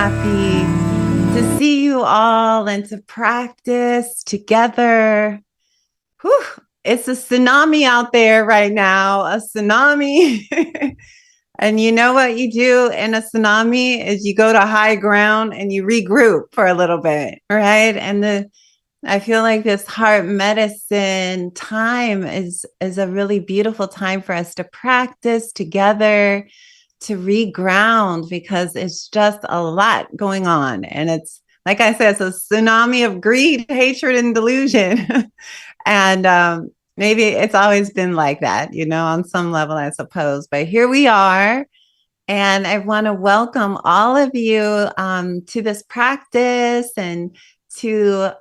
happy to see you all and to practice together. Whew, it's a tsunami out there right now, a tsunami. And you know what you do in a tsunami is you go to high ground and you regroup for a little bit, right? I feel like this heart medicine time is a really beautiful time for us to practice together, to reground, because it's just a lot going on. And it's, like I said, it's a tsunami of greed, hatred, and delusion. And maybe it's always been like that, on some level, I suppose. But here we are. And I want to welcome all of you to this practice and to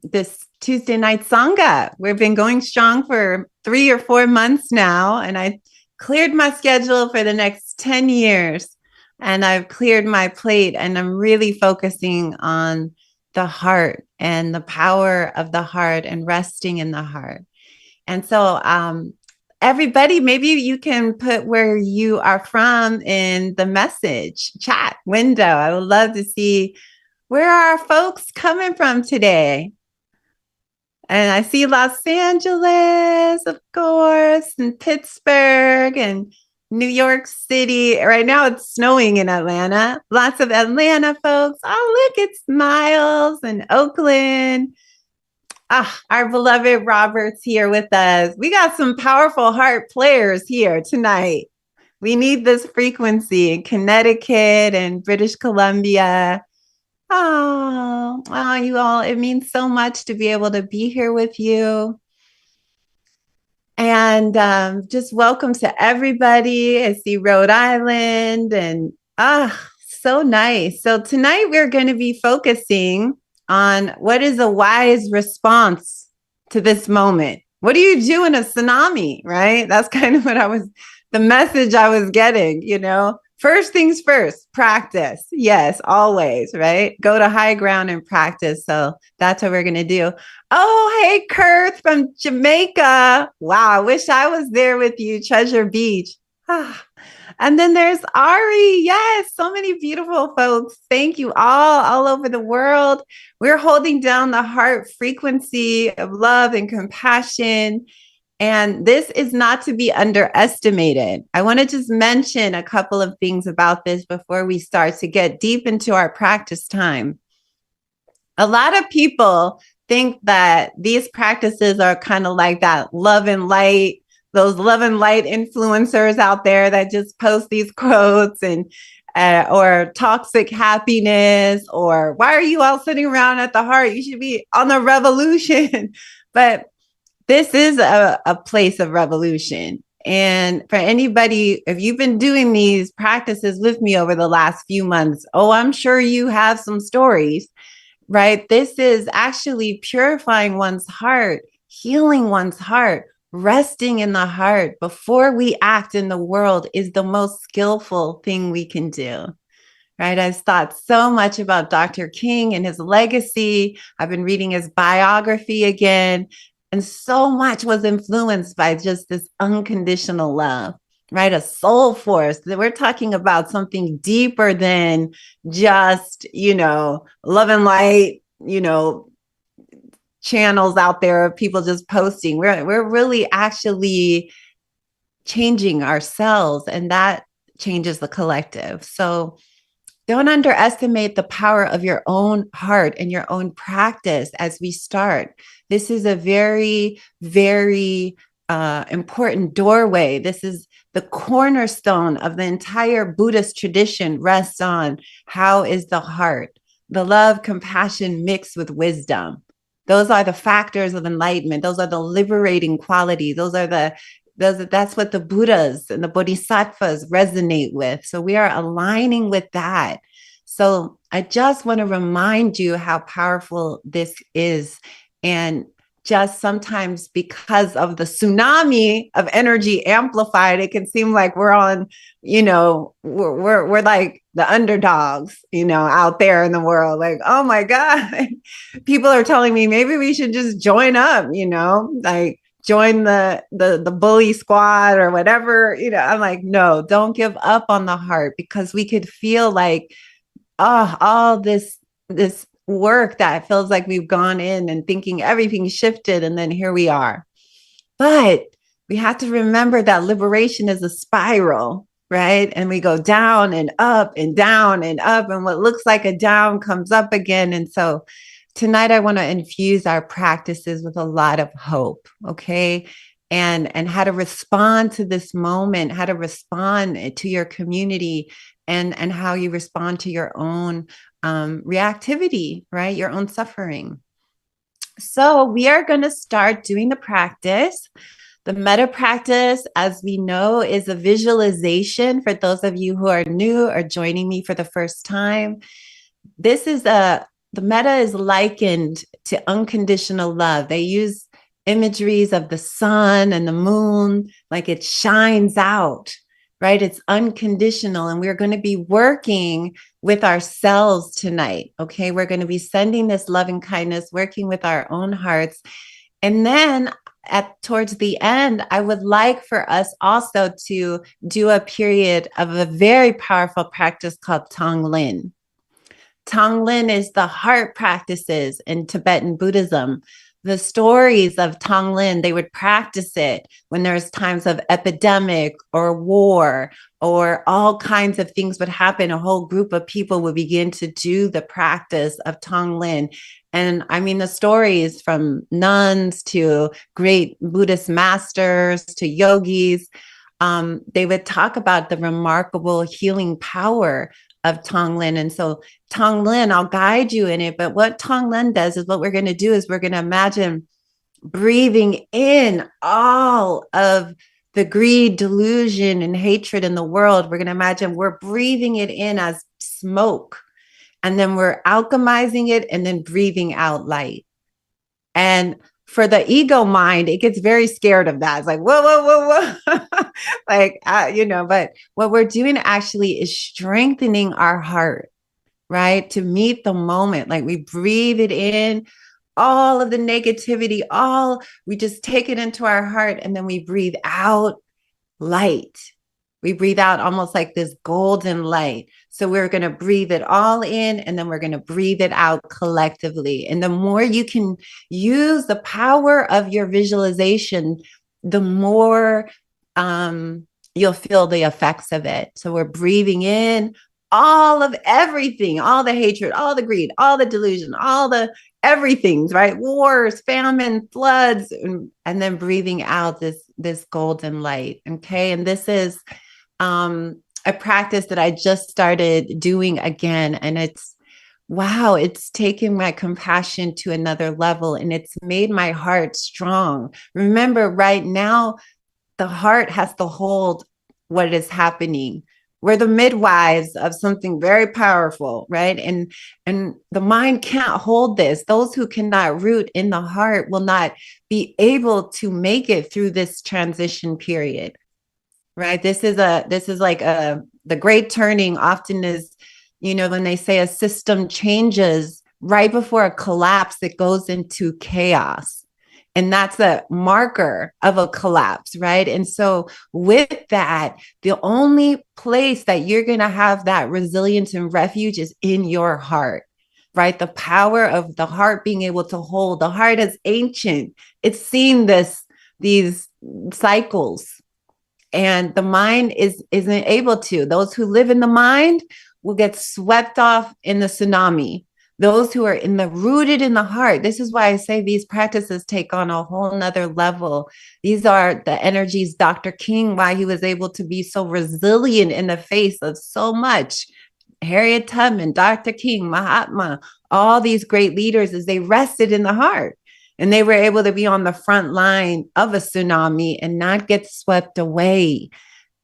this Tuesday night Sangha. We've been going strong for 3 or 4 months now, and I cleared my schedule for the next 10 years, and I've cleared my plate, and I'm really focusing on the heart and the power of the heart and resting in the heart. And so everybody, maybe you can put where you are from in the message chat window. I would love to see where are our folks coming from today. And I see Los Angeles, of course, and Pittsburgh and New York City. Right now it's snowing in Atlanta. Lots of Atlanta folks. Oh, look, it's Miles and Oakland. Our beloved Robert's here with us. We got some powerful heart players here tonight. We need this frequency in Connecticut and British Columbia. Oh, you all, it means so much to be able to be here with you. And just welcome to everybody. I see Rhode Island and so nice. So tonight we're going to be focusing on what is a wise response to this moment. What do you do in a tsunami, right? That's kind of the message I was getting, First things first, practice. Yes, always, right? Go to high ground and practice. So that's what we're going to do. Oh, hey, Kurt from Jamaica. Wow, I wish I was there with you, Treasure Beach. And then there's Ari. Yes, so many beautiful folks. Thank you all over the world. We're holding down the heart frequency of love and compassion. And this is not to be underestimated. I want to just mention a couple of things about this before we start to get deep into our practice time. A lot of people think that these practices are kind of like that love and light, those love and light influencers out there that just post these quotes and or toxic happiness, or why are you all sitting around at the heart? You should be on the revolution. But this is a place of revolution. And for anybody, if you've been doing these practices with me over the last few months, I'm sure you have some stories, right? This is actually purifying one's heart, healing one's heart, resting in the heart before we act in the world is the most skillful thing we can do. Right. I've thought so much about Dr. King and his legacy. I've been reading his biography again. And so much was influenced by just this unconditional love, right? A soul force. We're talking about something deeper than just, love and light, channels out there of people just posting. We're really actually changing ourselves, and that changes the collective. So don't underestimate the power of your own heart and your own practice as we start. This is a very, very important doorway. This is the cornerstone of the entire Buddhist tradition, rests on how is the heart, the love, compassion mixed with wisdom. Those are the factors of enlightenment. Those are the liberating qualities. That's what the Buddhas and the Bodhisattvas resonate with. So we are aligning with that. So I just want to remind you how powerful this is. And just sometimes because of the tsunami of energy amplified, it can seem like we're on, we're like the underdogs, out there in the world. Like, oh my God, people are telling me maybe we should just join up, like join the bully squad or whatever. I'm like, no, don't give up on the heart, because we could feel like all this work that feels like we've gone in and thinking everything shifted, and then here we are. But we have to remember that liberation is a spiral, right? And we go down and up and down and up, and what looks like a down comes up again. And so tonight I want to infuse our practices with a lot of hope, okay? And how to respond to this moment, how to respond to your community, and how you respond to your own reactivity, right? Your own suffering. So we are going to start doing the practice. The metta practice, as we know, is a visualization. For those of you who are new or joining me for the first time, the metta is likened to unconditional love. They use imageries of the sun and the moon, like it shines out, right? It's unconditional. And we're going to be working with ourselves tonight. Okay. We're going to be sending this love and kindness, working with our own hearts. And then towards the end, I would like for us also to do a period of a very powerful practice called Tonglen. Tonglen is the heart practices in Tibetan Buddhism. The stories of Tonglen, they would practice it when there's times of epidemic or war, or all kinds of things would happen. A whole group of people would begin to do the practice of Tonglen. And I mean, the stories from nuns to great Buddhist masters to yogis, they would talk about the remarkable healing power of Tonglen. And so Tonglen, I'll guide you in it. But what Tonglen does is, what we're going to do is we're going to imagine breathing in all of the greed, delusion, and hatred in the world. We're going to imagine we're breathing it in as smoke, and then we're alchemizing it and then breathing out light. And for the ego mind, it gets very scared of that. It's like, whoa, whoa, whoa, whoa. Like, but what we're doing actually is strengthening our heart, right? To meet the moment. Like, we breathe it in, all of the negativity, we just take it into our heart, and then we breathe out light. We breathe out almost like this golden light. So we're going to breathe it all in, and then we're going to breathe it out collectively. And the more you can use the power of your visualization, the more you'll feel the effects of it. So we're breathing in all of everything, all the hatred, all the greed, all the delusion, all the everything's, right? Wars, famine, floods, and then breathing out this golden light. Okay. And this is a practice that I just started doing again. And it's taken my compassion to another level, and it's made my heart strong. Remember, right now, the heart has to hold what is happening. We're the midwives of something very powerful, right? And the mind can't hold this. Those who cannot root in the heart will not be able to make it through this transition period, right? This is like the great turning. Often is, when they say a system changes right before a collapse, it goes into chaos. And that's a marker of a collapse, right? And so with that, the only place that you're going to have that resilience and refuge is in your heart, right? The power of the heart being able to hold. The heart is ancient. It's seen these cycles, and the mind isn't able to. Those who live in the mind will get swept off in the tsunami. Those who are rooted in the heart. This is why I say these practices take on a whole nother level. These are the energies, Dr. King, why he was able to be so resilient in the face of so much. Harriet Tubman, Dr. King, Mahatma, all these great leaders, as they rested in the heart. And they were able to be on the front line of a tsunami and not get swept away,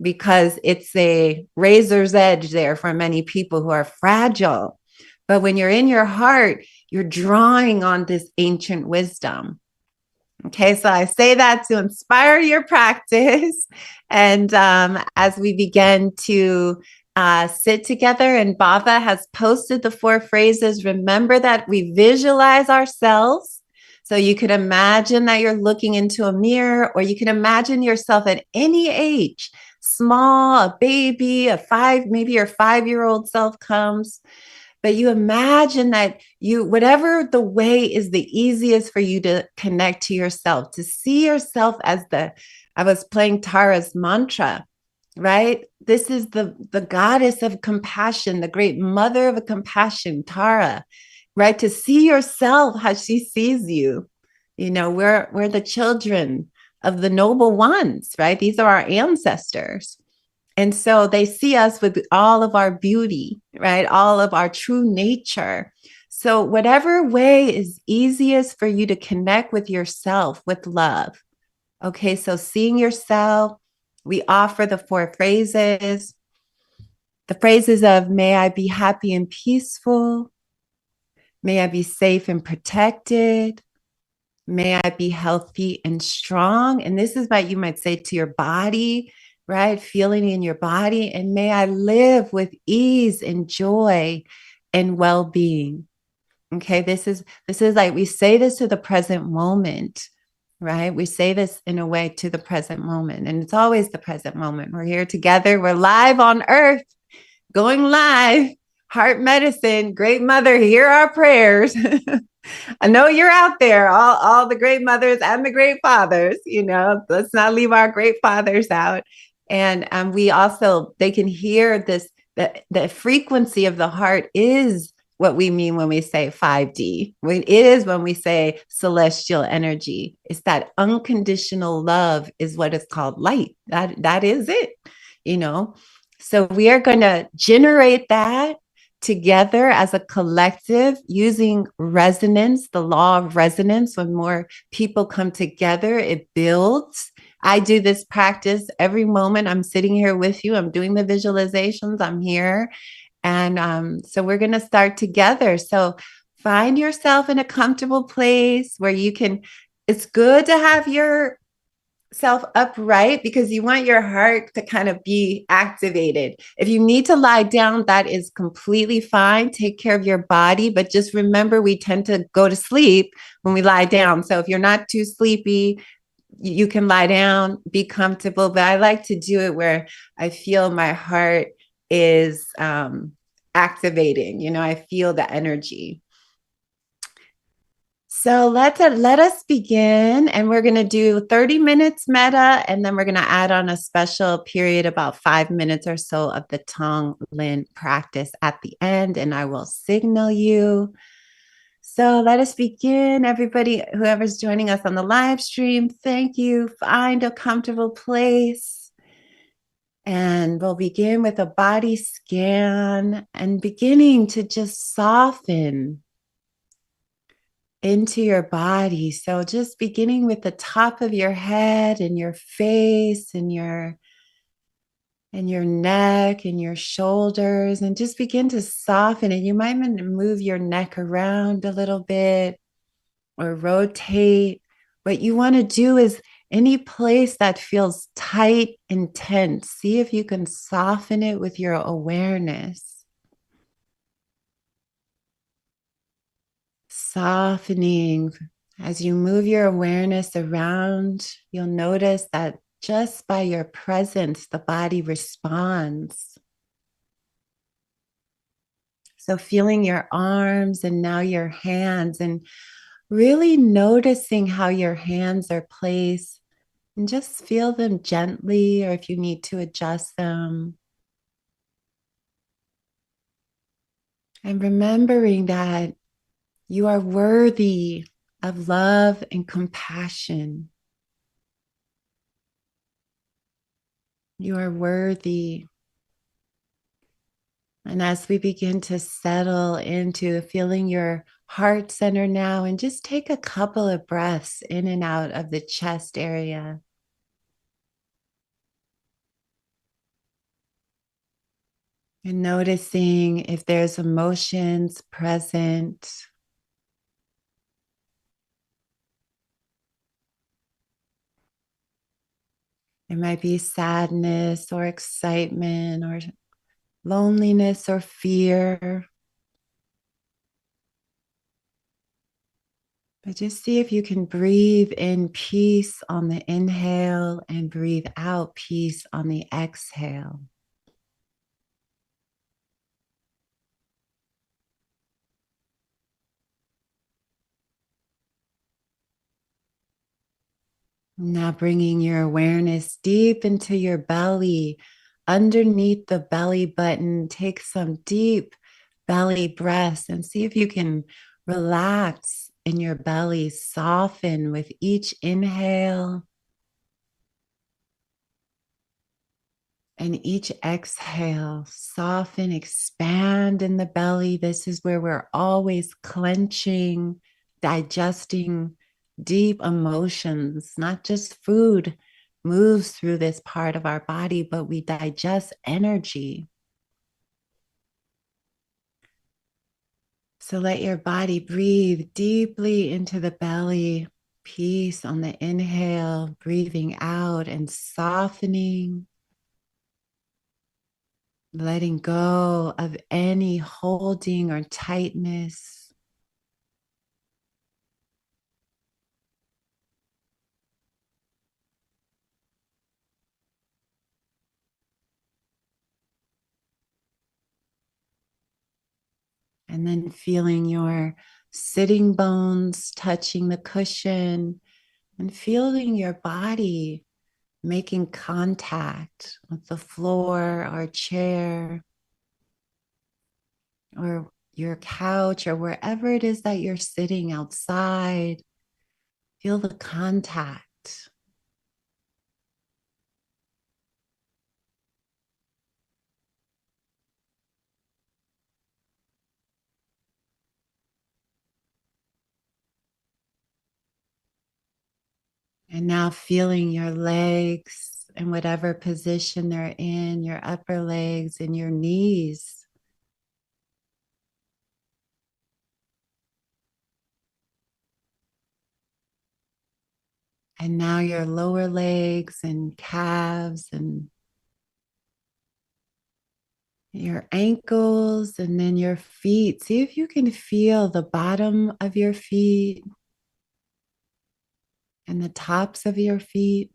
because it's a razor's edge there for many people who are fragile. But when you're in your heart, you're drawing on this ancient wisdom. Okay, so I say that to inspire your practice. And as we begin to sit together, and Bava has posted the 4 phrases. Remember that we visualize ourselves. So you could imagine that you're looking into a mirror, or you can imagine yourself at any age, small, a baby, maybe your 5-year-old self comes. But you imagine that whatever the way is the easiest for you to connect to yourself, to see yourself as I was playing Tara's mantra, right? This is the goddess of compassion, the great mother of compassion, Tara, right? To see yourself how she sees you. We're the children of the noble ones, right? These are our ancestors. And so they see us with all of our beauty, right? All of our true nature. So, whatever way is easiest for you to connect with yourself with love. Okay, so seeing yourself, we offer the 4 phrases. The phrases of may I be happy and peaceful, may I be safe and protected, may I be healthy and strong. And this is what you might say to your body, right? Feeling in your body. And may I live with ease and joy and well-being. Okay, this is like we say this to the present moment, right? We say this in a way to the present moment. And it's always the present moment. We're here together. We're live on earth, going live. Heart medicine, great mother, hear our prayers. I know you're out there, all the great mothers and the great fathers, let's not leave our great fathers out. And we also, they can hear this, the frequency of the heart is what we mean when we say 5D. It is when we say celestial energy. It's that unconditional love is what is called light. That is it, So we are going to generate that together as a collective using resonance, the law of resonance. When more people come together, it builds. I do this practice every moment. I'm sitting here with you. I'm doing the visualizations. I'm here. And so we're going to start together. So find yourself in a comfortable place where you can, it's good to have your self upright because you want your heart to kind of be activated. If you need to lie down, that is completely fine. Take care of your body, but just remember we tend to go to sleep when we lie down. So if you're not too sleepy, you can lie down, be comfortable. But I like to do it where I feel my heart is activating. I feel the energy. So let us begin, and we're going to do 30 minutes metta, and then we're going to add on a special period, about 5 minutes or so of the tongue lin practice at the end, and I will signal you. So let us begin. Everybody, whoever's joining us on the live stream, thank you. Find a comfortable place. And we'll begin with a body scan and beginning to just soften into your body. So just beginning with the top of your head and your face and your neck and your shoulders, and just begin to soften it. You might move your neck around a little bit or rotate. What you want to do is any place that feels tight and tense, see if you can soften it with your awareness. Softening. As you move your awareness around, you'll notice that just by your presence, the body responds. So feeling your arms and now your hands, and really noticing how your hands are placed, and just feel them gently, or if you need to adjust them. And remembering that you are worthy of love and compassion. You are worthy. And as we begin to settle into feeling your heart center now, and just take a couple of breaths in and out of the chest area. And noticing if there's emotions present. There might be sadness or excitement or loneliness or fear. But just see if you can breathe in peace on the inhale and breathe out peace on the exhale. Now bringing your awareness deep into your belly, underneath the belly button. Take some deep belly breaths and see if you can relax in your belly, soften with each inhale and each exhale. Soften, expand in the belly. This is where we're always clenching, digesting deep emotions, not just food moves through this part of our body, but we digest energy. So let your body breathe deeply into the belly. Peace on the inhale, breathing out and softening, letting go of any holding or tightness. And then feeling your sitting bones touching the cushion and feeling your body making contact with the floor or chair or your couch or wherever it is that you're sitting outside. Feel the contact. And now feeling your legs in whatever position they're in, your upper legs and your knees. And now your lower legs and calves and your ankles and then your feet. See if you can feel the bottom of your feet and the tops of your feet.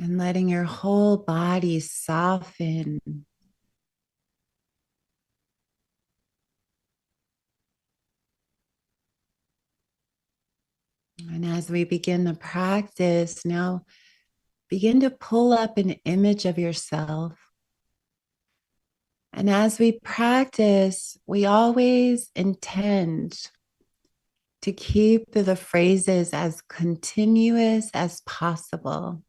And letting your whole body soften. And as we begin the practice, now begin to pull up an image of yourself. And as we practice, we always intend to keep the phrases as continuous as possible.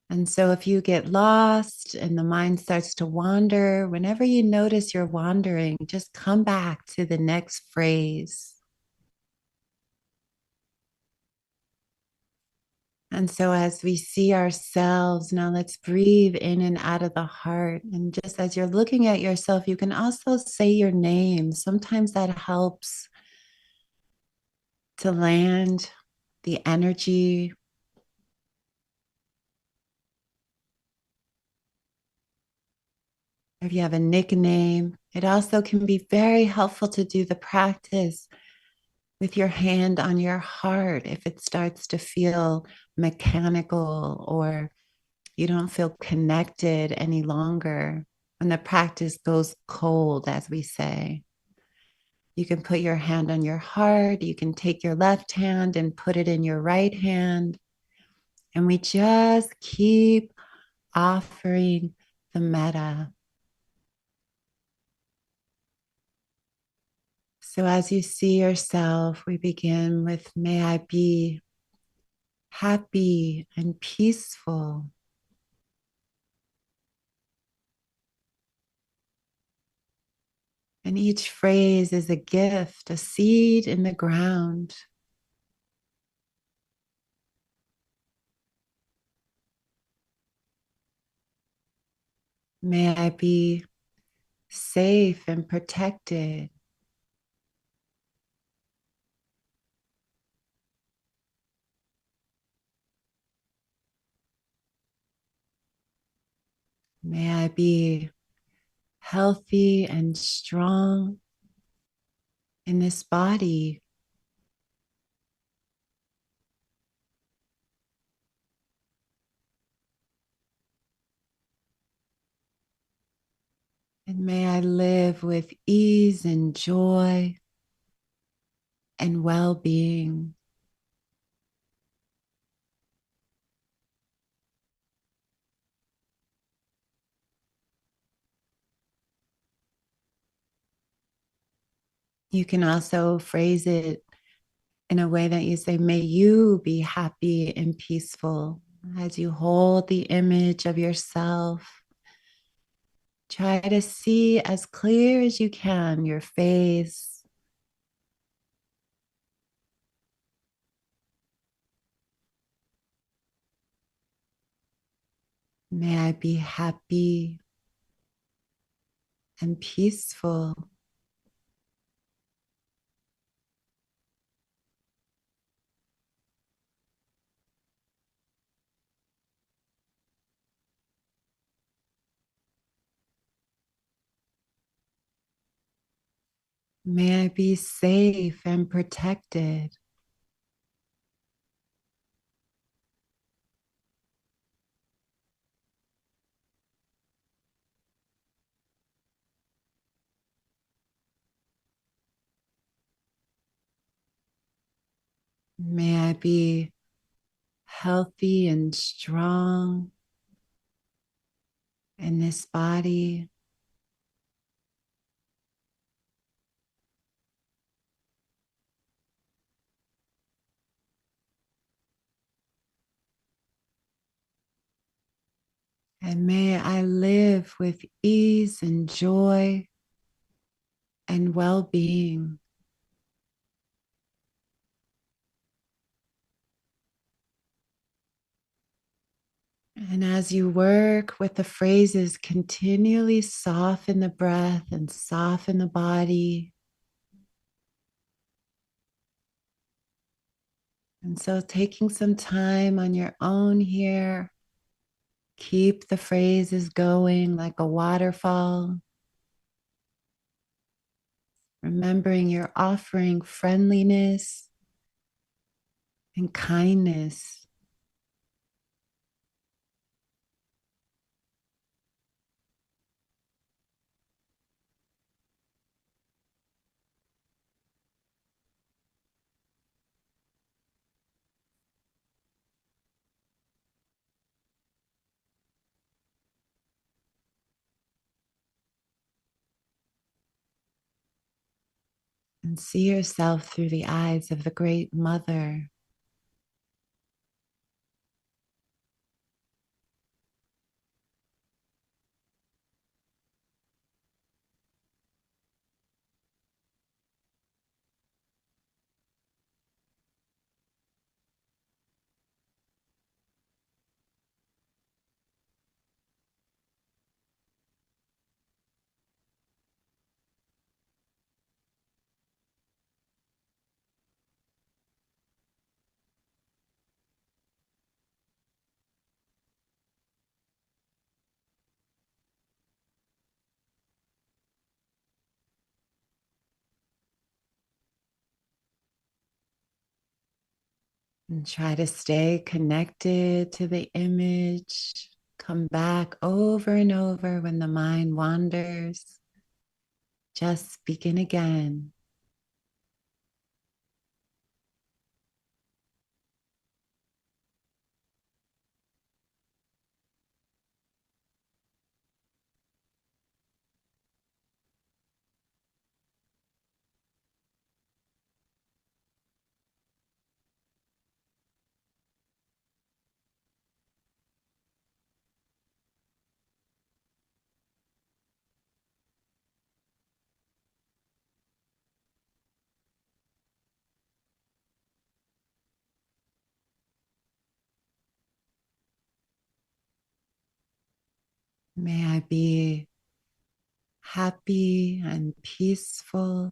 And so if you get lost and the mind starts to wander, whenever you notice you're wandering, just come back to the next phrase. And so as we see ourselves, now let's breathe in and out of the heart. And just as you're looking at yourself, you can also say your name. Sometimes that helps to land the energy. If you have a nickname, it also can be very helpful to do the practice with your hand on your heart if it starts to feel mechanical or you don't feel connected any longer. When the practice goes cold, as we say, you can put your hand on your heart. You can take your left hand and put it in your right hand. And we just keep offering the metta. So as you see yourself, we begin with, may I be happy and peaceful. And each phrase is a gift, a seed in the ground. May I be safe and protected. May I be healthy and strong. in this body. And may I live with ease and joy and well-being. You can also phrase it in a way that you say, may you be happy and peaceful as you hold the image of yourself. Try to see as clear as you can your face. May I be happy and peaceful. May I be safe and protected. May I be healthy and strong in this body. And may I live with ease and joy and well-being. And as you work with the phrases, continually soften the breath and soften the body. And so, taking some time on your own here, keep the phrases going like a waterfall, remembering you're offering friendliness and kindness. And see yourself through the eyes of the Great Mother. And try to stay connected to the image. Come back over and over when the mind wanders. Just begin again. May I be happy and peaceful.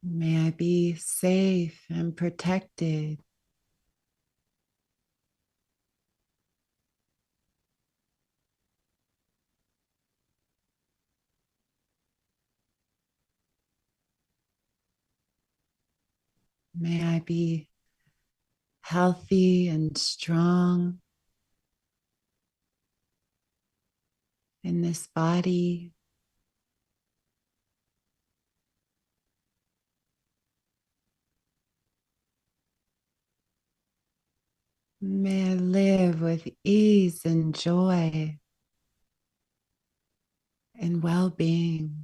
May I be safe and protected. May I be healthy and strong in this body. May I live with ease and joy and well-being.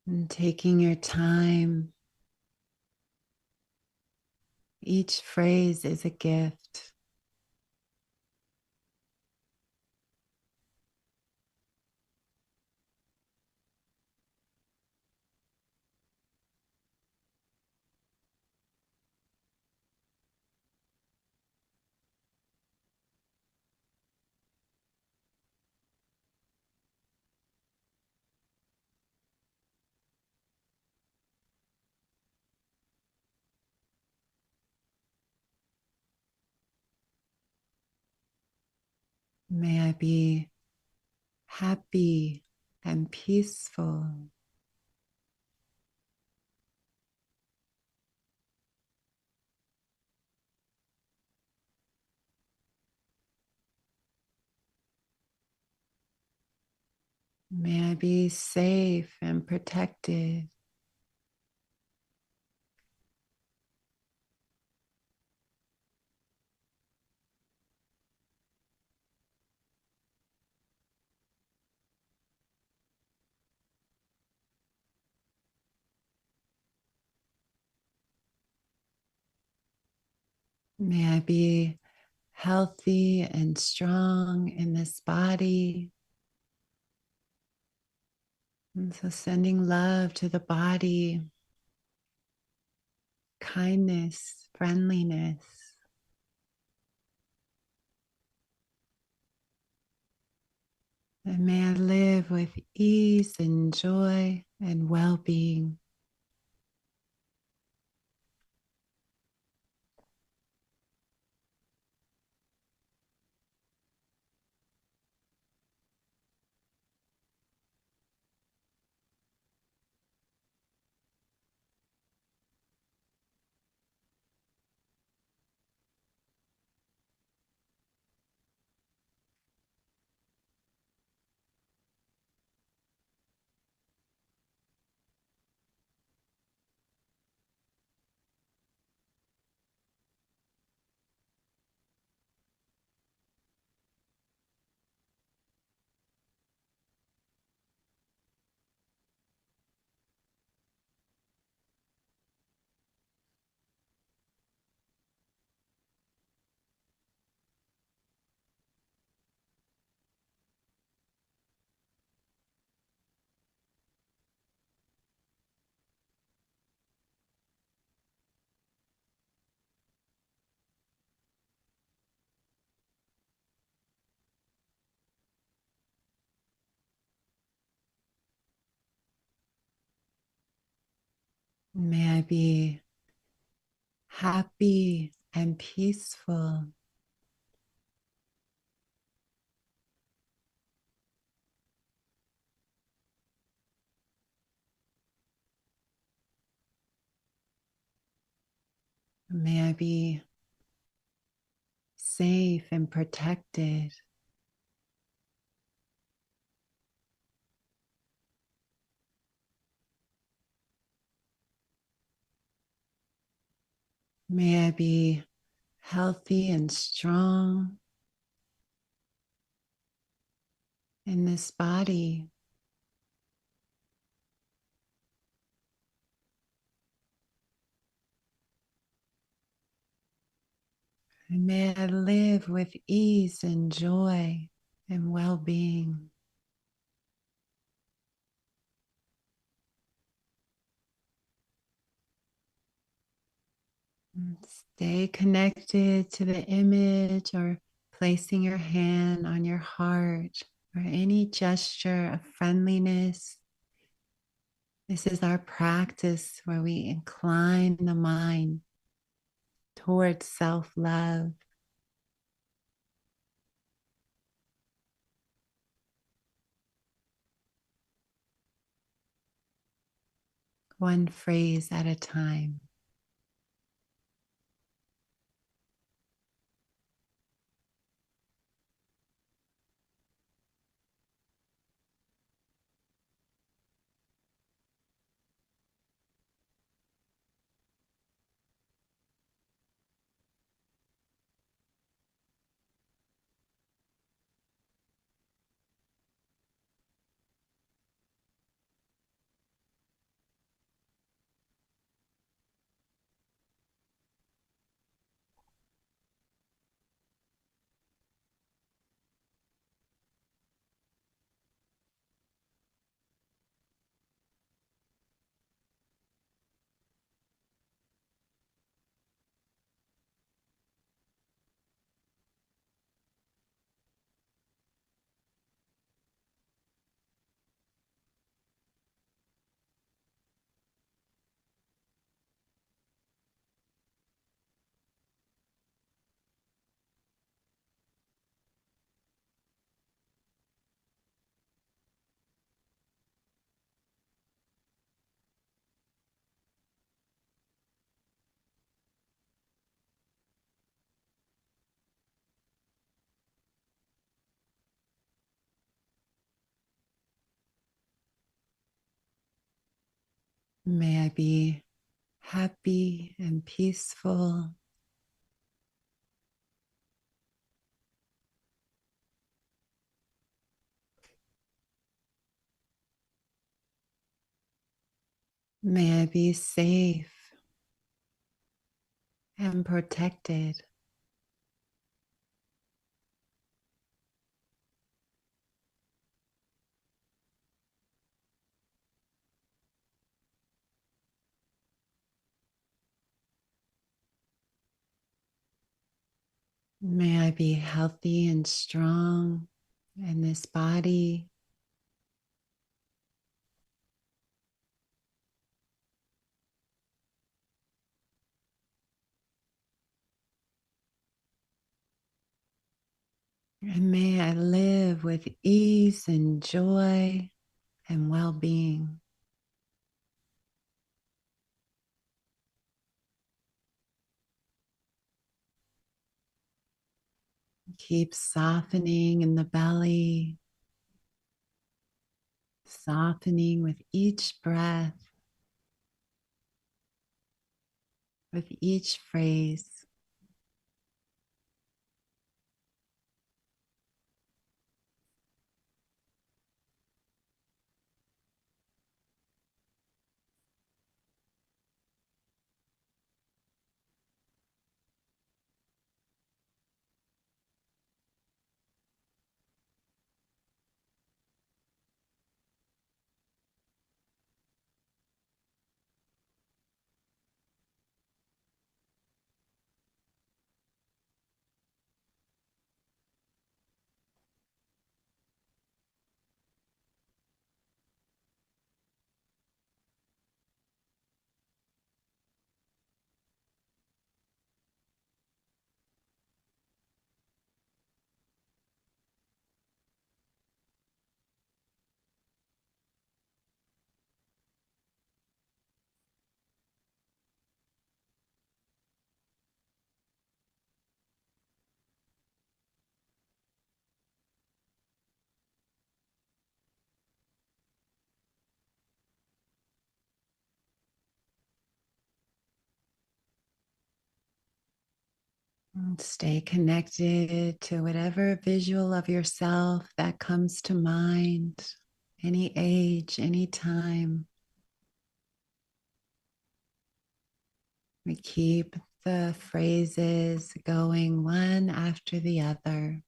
And taking your time, each phrase is a gift. May I be happy and peaceful. May I be safe and protected. May I be healthy and strong in this body. And so sending love to the body, kindness, friendliness. And may I live with ease and joy and well-being. May I be happy and peaceful. May I be safe and protected. May I be healthy and strong in this body. And may I live with ease and joy and well-being. Stay connected to the image or placing your hand on your heart or any gesture of friendliness. This is our practice where we incline the mind towards self-love. One phrase at a time. May I be happy and peaceful. May I be safe and protected. May I be healthy and strong in this body. And may I live with ease and joy and well-being. Keep softening in the belly, softening with each breath, with each phrase. And stay connected to whatever visual of yourself that comes to mind, any age, any time. We keep the phrases going one after the other.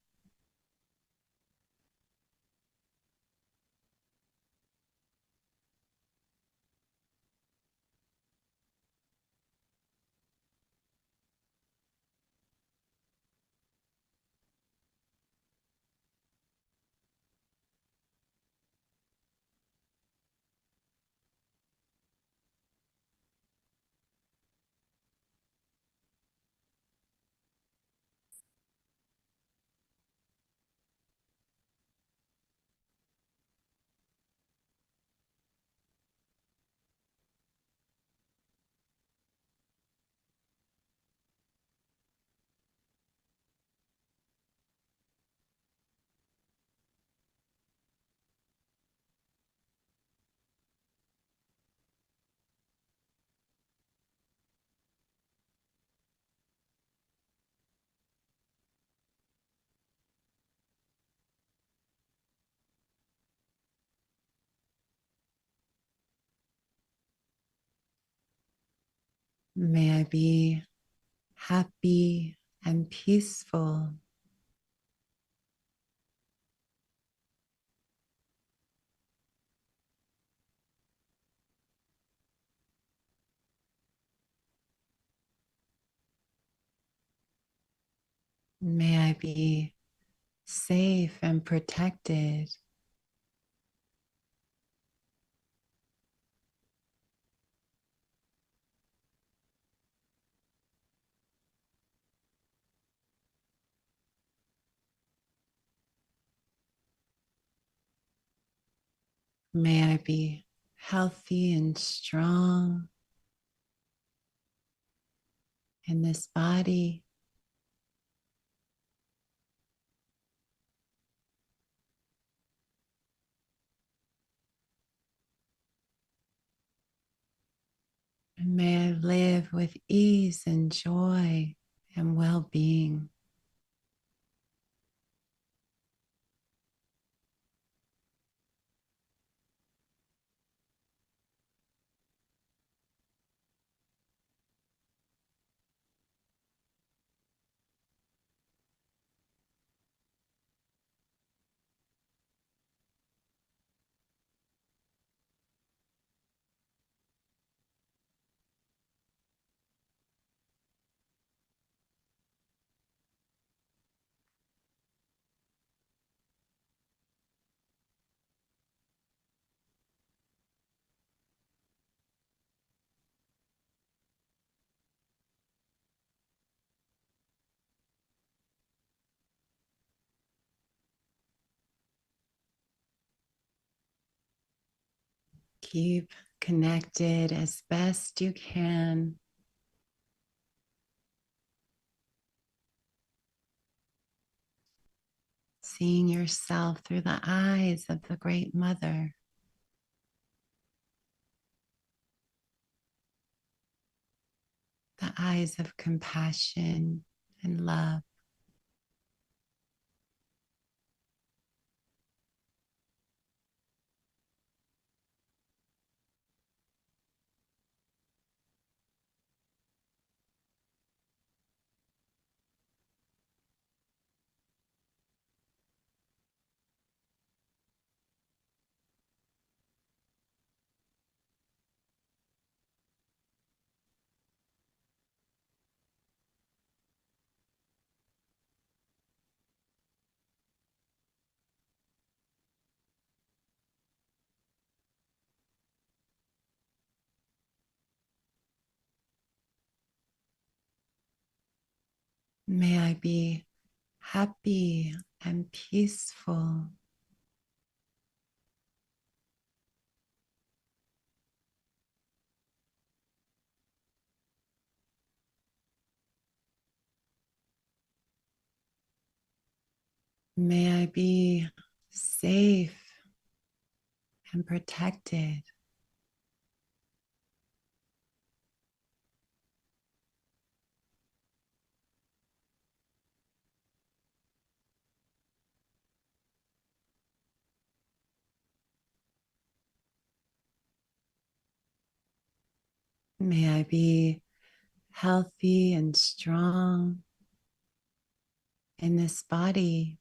May I be happy and peaceful. May I be safe and protected. May I be healthy and strong in this body. And may I live with ease and joy and well being. Keep connected as best you can. Seeing yourself through the eyes of the Great Mother, the eyes of compassion and love. May I be happy and peaceful. May I be safe and protected. May I be healthy and strong in this body.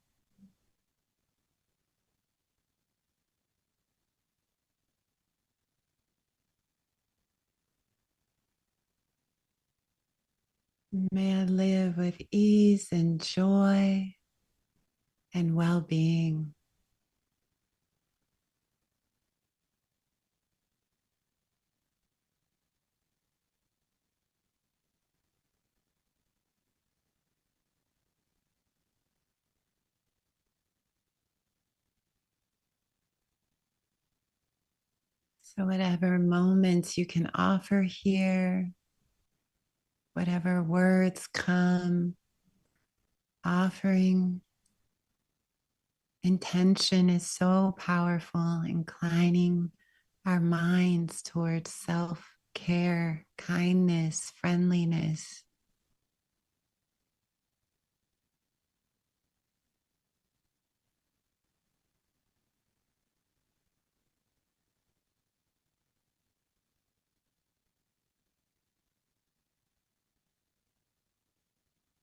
May I live with ease and joy and well being. So, whatever moments you can offer here, whatever words come, offering intention is so powerful, inclining our minds towards self care, kindness, friendliness.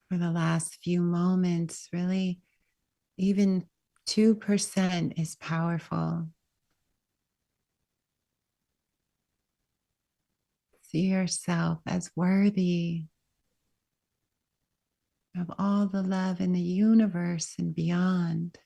For the last few moments, really, even 2% is powerful. See yourself as worthy of all the love in the universe and beyond.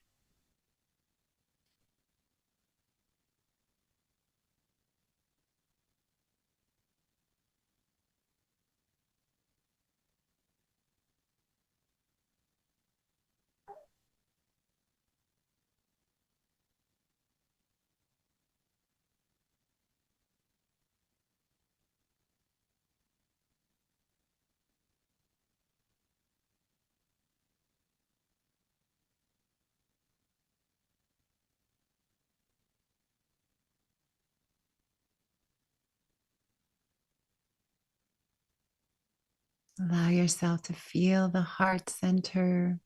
Allow yourself to feel the heart center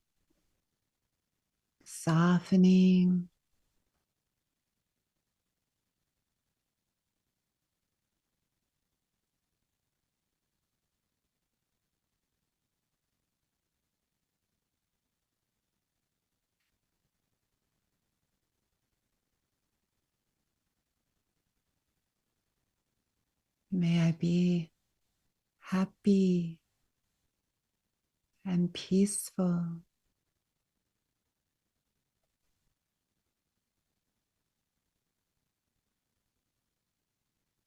softening. May I be happy and peaceful.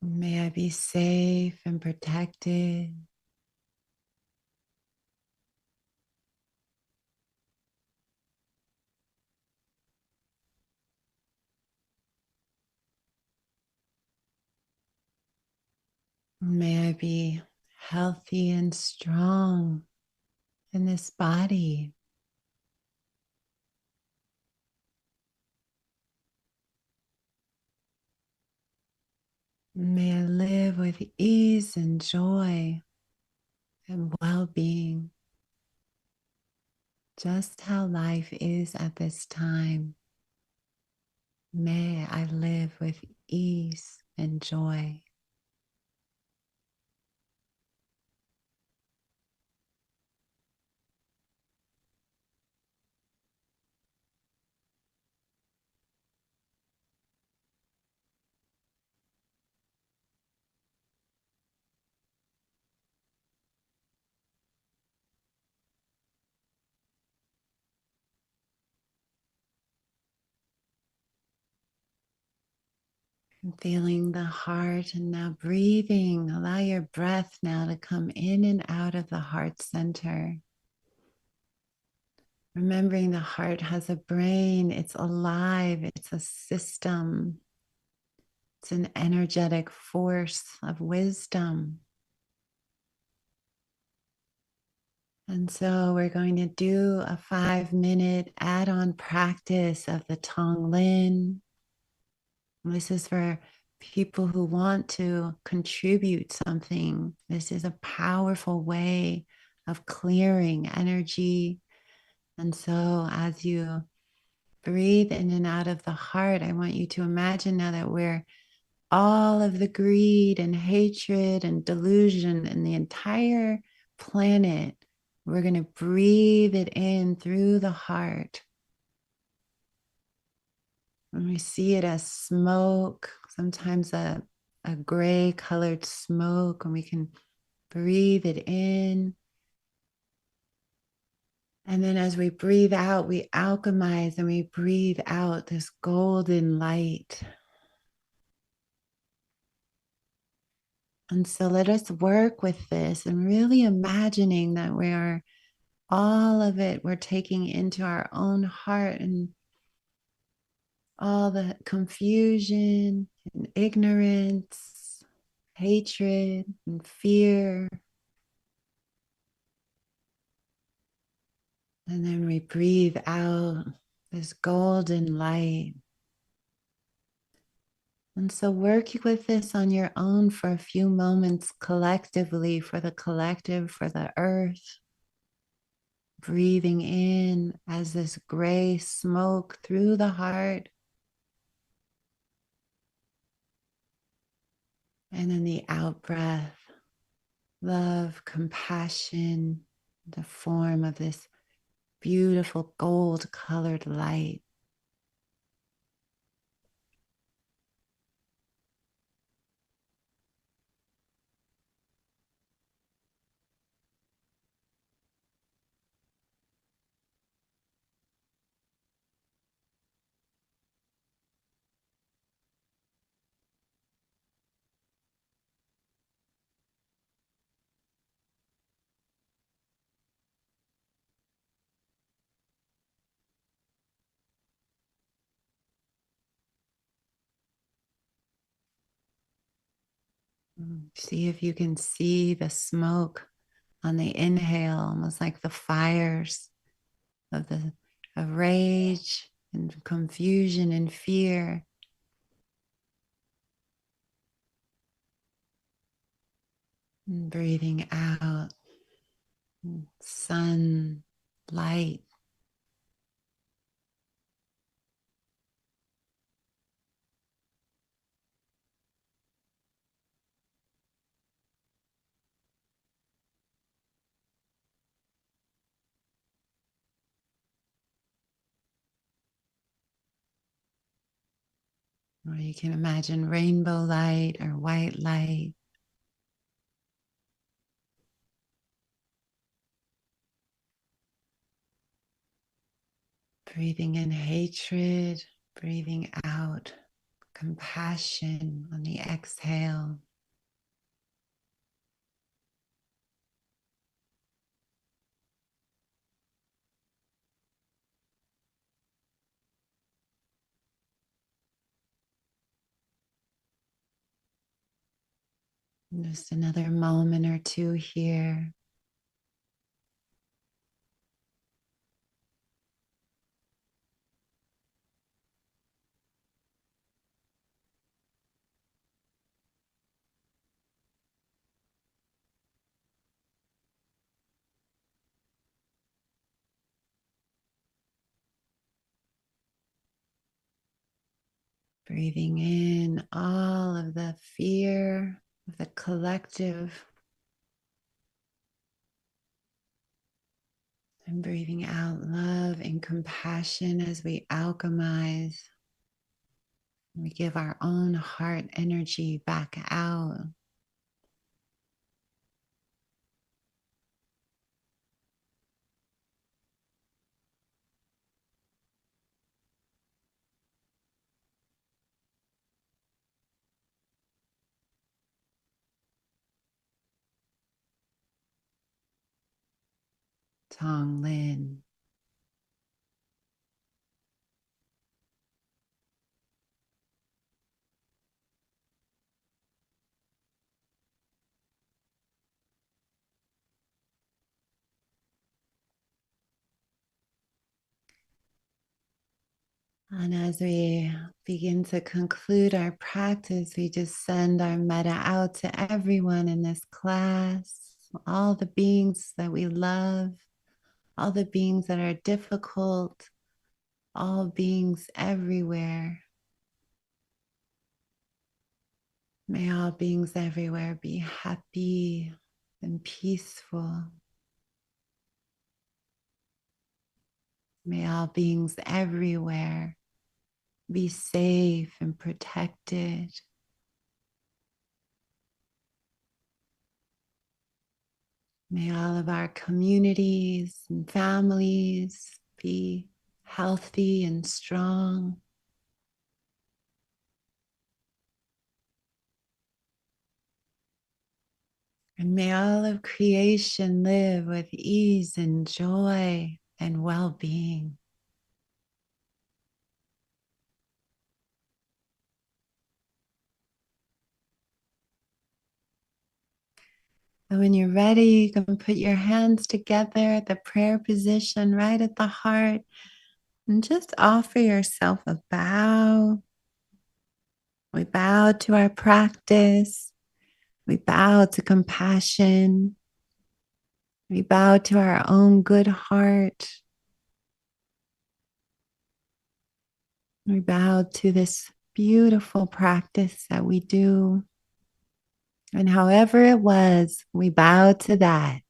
May I be safe and protected. May I be healthy and strong in this body. May I live with ease and joy and well being, just how life is at this time. May I live with ease and joy. And feeling the heart and now breathing. Allow your breath now to come in and out of the heart center. Remembering the heart has a brain, it's alive, it's a system, it's an energetic force of wisdom. And so we're going to do a 5-minute add-on practice of the Tonglen. This is for people who want to contribute something. This is a powerful way of clearing energy. And so as you breathe in and out of the heart, I want you to imagine now that we're all of the greed and hatred and delusion in the entire planet. We're going to breathe it in through the heart. And we see it as smoke, sometimes a gray colored smoke, and we can breathe it in. And then as we breathe out, we alchemize and we breathe out this golden light. And so let us work with this and really imagining that we are all of it, we're taking into our own heart, and all the confusion and ignorance, hatred and fear. And then we breathe out this golden light. And so work with this on your own for a few moments collectively, for the collective, for the earth. Breathing in as this gray smoke through the heart. And then the out breath, love, compassion, the form of this beautiful gold colored light. See if you can see the smoke on the inhale, almost like the fires of rage and confusion and fear. And breathing out, sun, light. Or you can imagine rainbow light or white light. Breathing in hatred, breathing out compassion on the exhale. Just another moment or two here. Breathing in all of the fear of the collective, and breathing out love and compassion as we alchemize. We give our own heart energy back out. Tong Lin. And as we begin to conclude our practice, we just send our metta out to everyone in this class, all the beings that we love, all the beings that are difficult, all beings everywhere. May all beings everywhere be happy and peaceful. May all beings everywhere be safe and protected. May all of our communities and families be healthy and strong. And may all of creation live with ease and joy and well-being. And when you're ready, you can put your hands together at the prayer position right at the heart and just offer yourself a bow. We bow to our practice. We bow to compassion. We bow to our own good heart. We bow to this beautiful practice that we do. And however it was, we bow to that.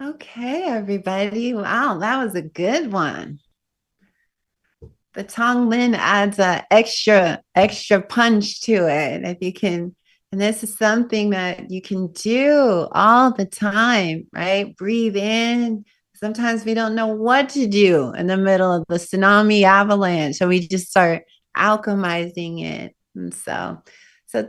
Okay, everybody. Wow, that was a good one. The Tonglen adds a extra punch to it. If you can, and this is something that you can do all the time, right? Breathe in. Sometimes we don't know what to do in the middle of the tsunami avalanche, so we just start alchemizing it. And so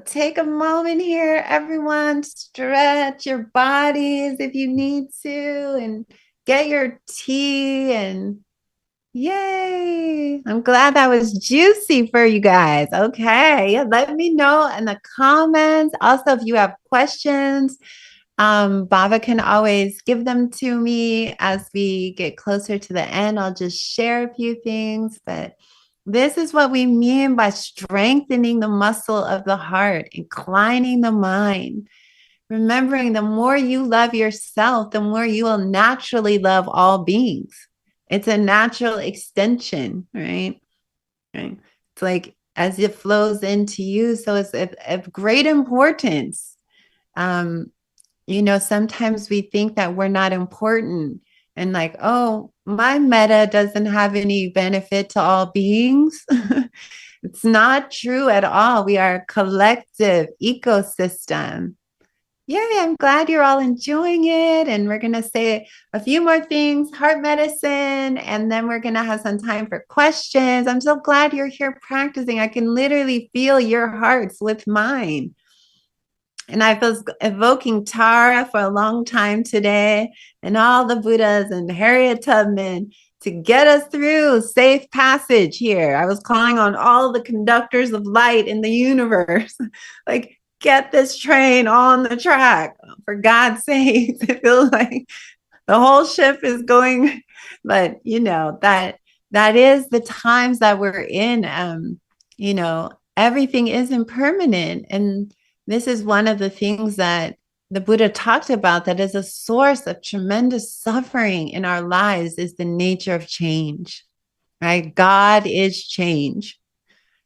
take a moment here, everyone. Stretch your bodies if you need to, and get your tea and yay. I'm glad that was juicy for you guys. Okay. Yeah, let me know in the comments. Also, if you have questions, Bava can always give them to me as we get closer to the end. I'll just share a few things, but this is what we mean by strengthening the muscle of the heart, inclining the mind. Remembering the more you love yourself, the more you will naturally love all beings. It's a natural extension, right? Right. It's like as it flows into you. So it's of great importance. Um, sometimes we think that we're not important and like, oh, my metta doesn't have any benefit to all beings. It's not true at all. We are a collective ecosystem. Yay, I'm glad you're all enjoying it. And we're going to say a few more things, heart medicine, and then we're going to have some time for questions. I'm so glad you're here practicing. I can literally feel your hearts with mine. And I was evoking Tara for a long time today, and all the Buddhas and Harriet Tubman to get us through safe passage here. I was calling on all the conductors of light in the universe, like, get this train on the track. For God's sake, it feels like the whole ship is going, but that is the times that we're in. Everything is impermanent, and this is one of the things that the Buddha talked about that is a source of tremendous suffering in our lives is the nature of change, right? God is change,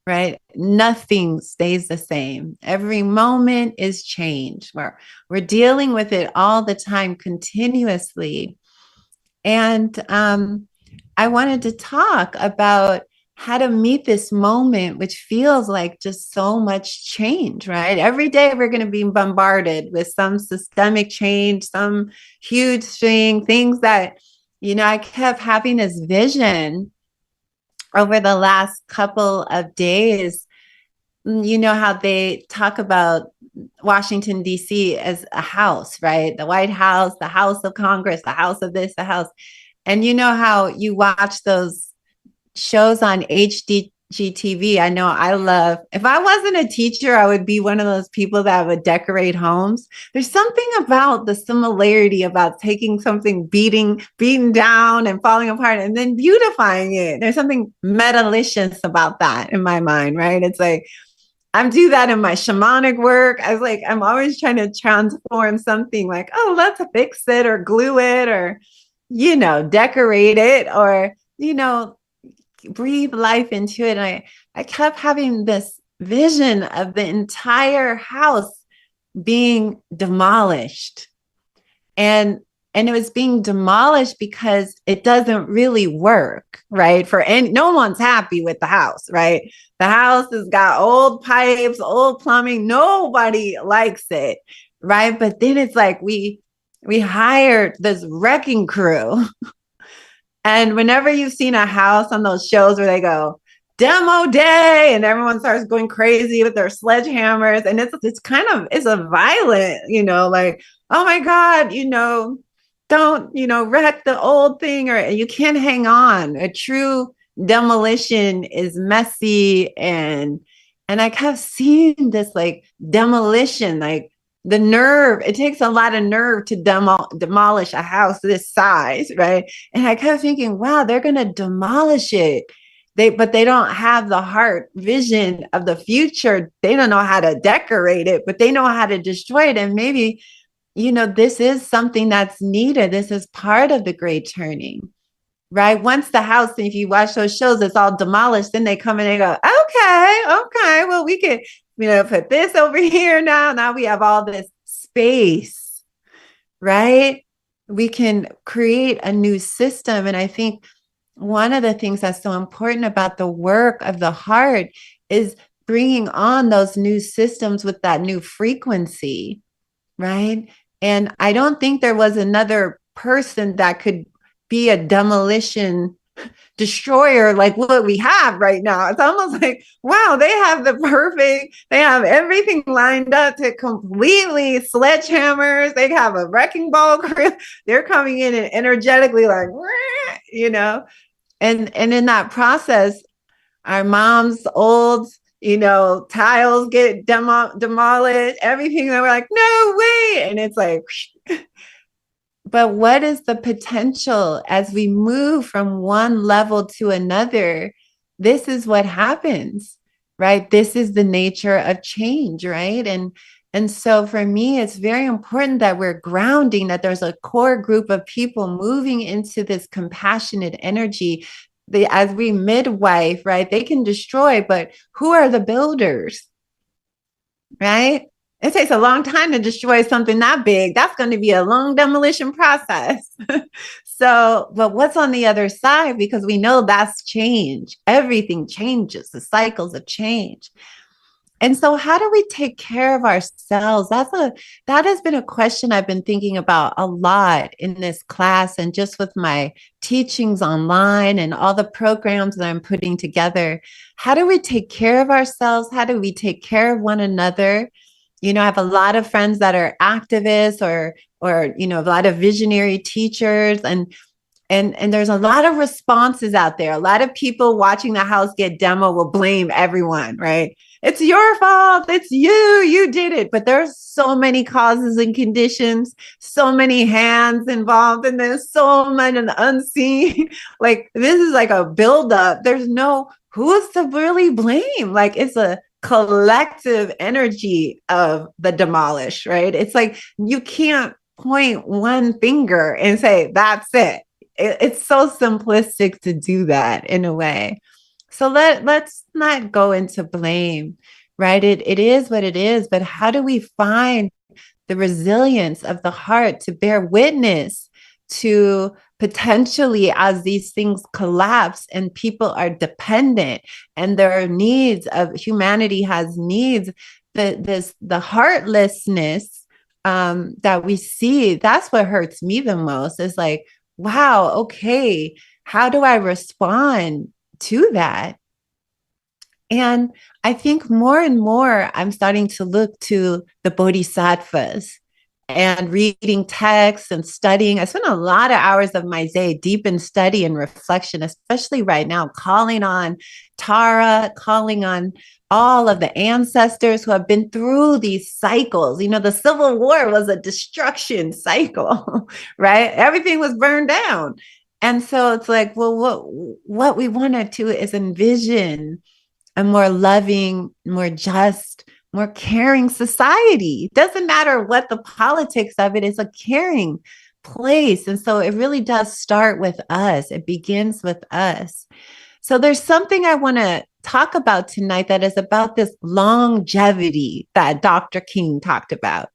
right? Nothing stays the same. Every moment is change. We're dealing with it all the time, continuously. And I wanted to talk about how to meet this moment, which feels like just so much change, right? Every day we're going to be bombarded with some systemic change, some huge thing, things that, I kept having this vision over the last couple of days. You know how they talk about Washington, D.C. as a house, right? The White House, the House of Congress, the House of this, the House. And you know how you watch those shows on HGTV. I know I love, if I wasn't a teacher, I would be one of those people that would decorate homes. There's something about the similarity about taking something beaten down and falling apart and then beautifying it. There's something metalicious about that in my mind, right? It's like, I do that in my shamanic work. I was like, I'm always trying to transform something like, oh, let's fix it or glue it or decorate it or, breathe life into it. And I kept having this vision of the entire house being demolished. And it was being demolished because it doesn't really work, right? No one's happy with the house, right? The house has got old pipes, old plumbing. Nobody likes it, right? But then it's like we hired this wrecking crew. And whenever you've seen a house on those shows where they go, demo day, and everyone starts going crazy with their sledgehammers, and it's a violent, like, oh my God, don't, wreck the old thing, or you can't hang on. A true demolition is messy, and I kept seeing this like demolition, like the nerve. It takes a lot of nerve to demolish a house this size, right? And I kept thinking, wow, they're going to demolish it. But they don't have the heart vision of the future. They don't know how to decorate it, but they know how to destroy it. And maybe, this is something that's needed. This is part of the great turning, right? Once the house, if you watch those shows, it's all demolished, then they come in and go, okay, well, we could, put this over here now. Now we have all this space, right? We can create a new system. And I think one of the things that's so important about the work of the heart is bringing on those new systems with that new frequency, right? And I don't think there was another person that could be a demolition destroyer like what we have right now. It's almost like, wow, they have everything lined up to completely sledgehammers. They have a wrecking ball crew. They're coming in and energetically like, and in that process, our mom's old, tiles get demolished, everything. That we're like, no way. And it's like, but what is the potential as we move from one level to another? This is what happens, right? This is the nature of change, right? And so for me, it's very important that we're grounding, that there's a core group of people moving into this compassionate energy. As we midwife, right? They can destroy, but who are the builders, right? It takes a long time to destroy something that big. That's going to be a long demolition process. So, but what's on the other side? Because we know that's change. Everything changes, the cycles of change. And so how do we take care of ourselves? That has been a question I've been thinking about a lot in this class and just with my teachings online and all the programs that I'm putting together. How do we take care of ourselves? How do we take care of one another? I have a lot of friends that are activists or a lot of visionary teachers, and there's a lot of responses out there. A lot of people watching the house get demo will blame everyone, right? It's your fault. It's you did it. But there's so many causes and conditions, so many hands involved in this, so much unseen. Like this is like a buildup. There's no who's to really blame. Like it's a collective energy of the demolish, right? It's like you can't point one finger and say, that's it. It's so simplistic to do that in a way. So let's not go into blame, right? It is what it is, but how do we find the resilience of the heart to bear witness to potentially as these things collapse and people are dependent and there are needs of humanity has needs, the heartlessness that we see, that's what hurts me the most. Is like, wow, okay, how do I respond to that? And I think more and more I'm starting to look to the Bodhisattvas and reading texts and studying. I spend a lot of hours of my day deep in study and reflection, especially right now, calling on Tara, calling on all of the ancestors who have been through these cycles. The Civil War was a destruction cycle, right? Everything was burned down. And so it's like, well, what we want to do is envision a more loving, more just, more caring society. It doesn't matter what the politics of it is, a caring place. And so it really does start with us. It begins with us. So there's something I want to talk about tonight that is about this longevity that Dr. King talked about.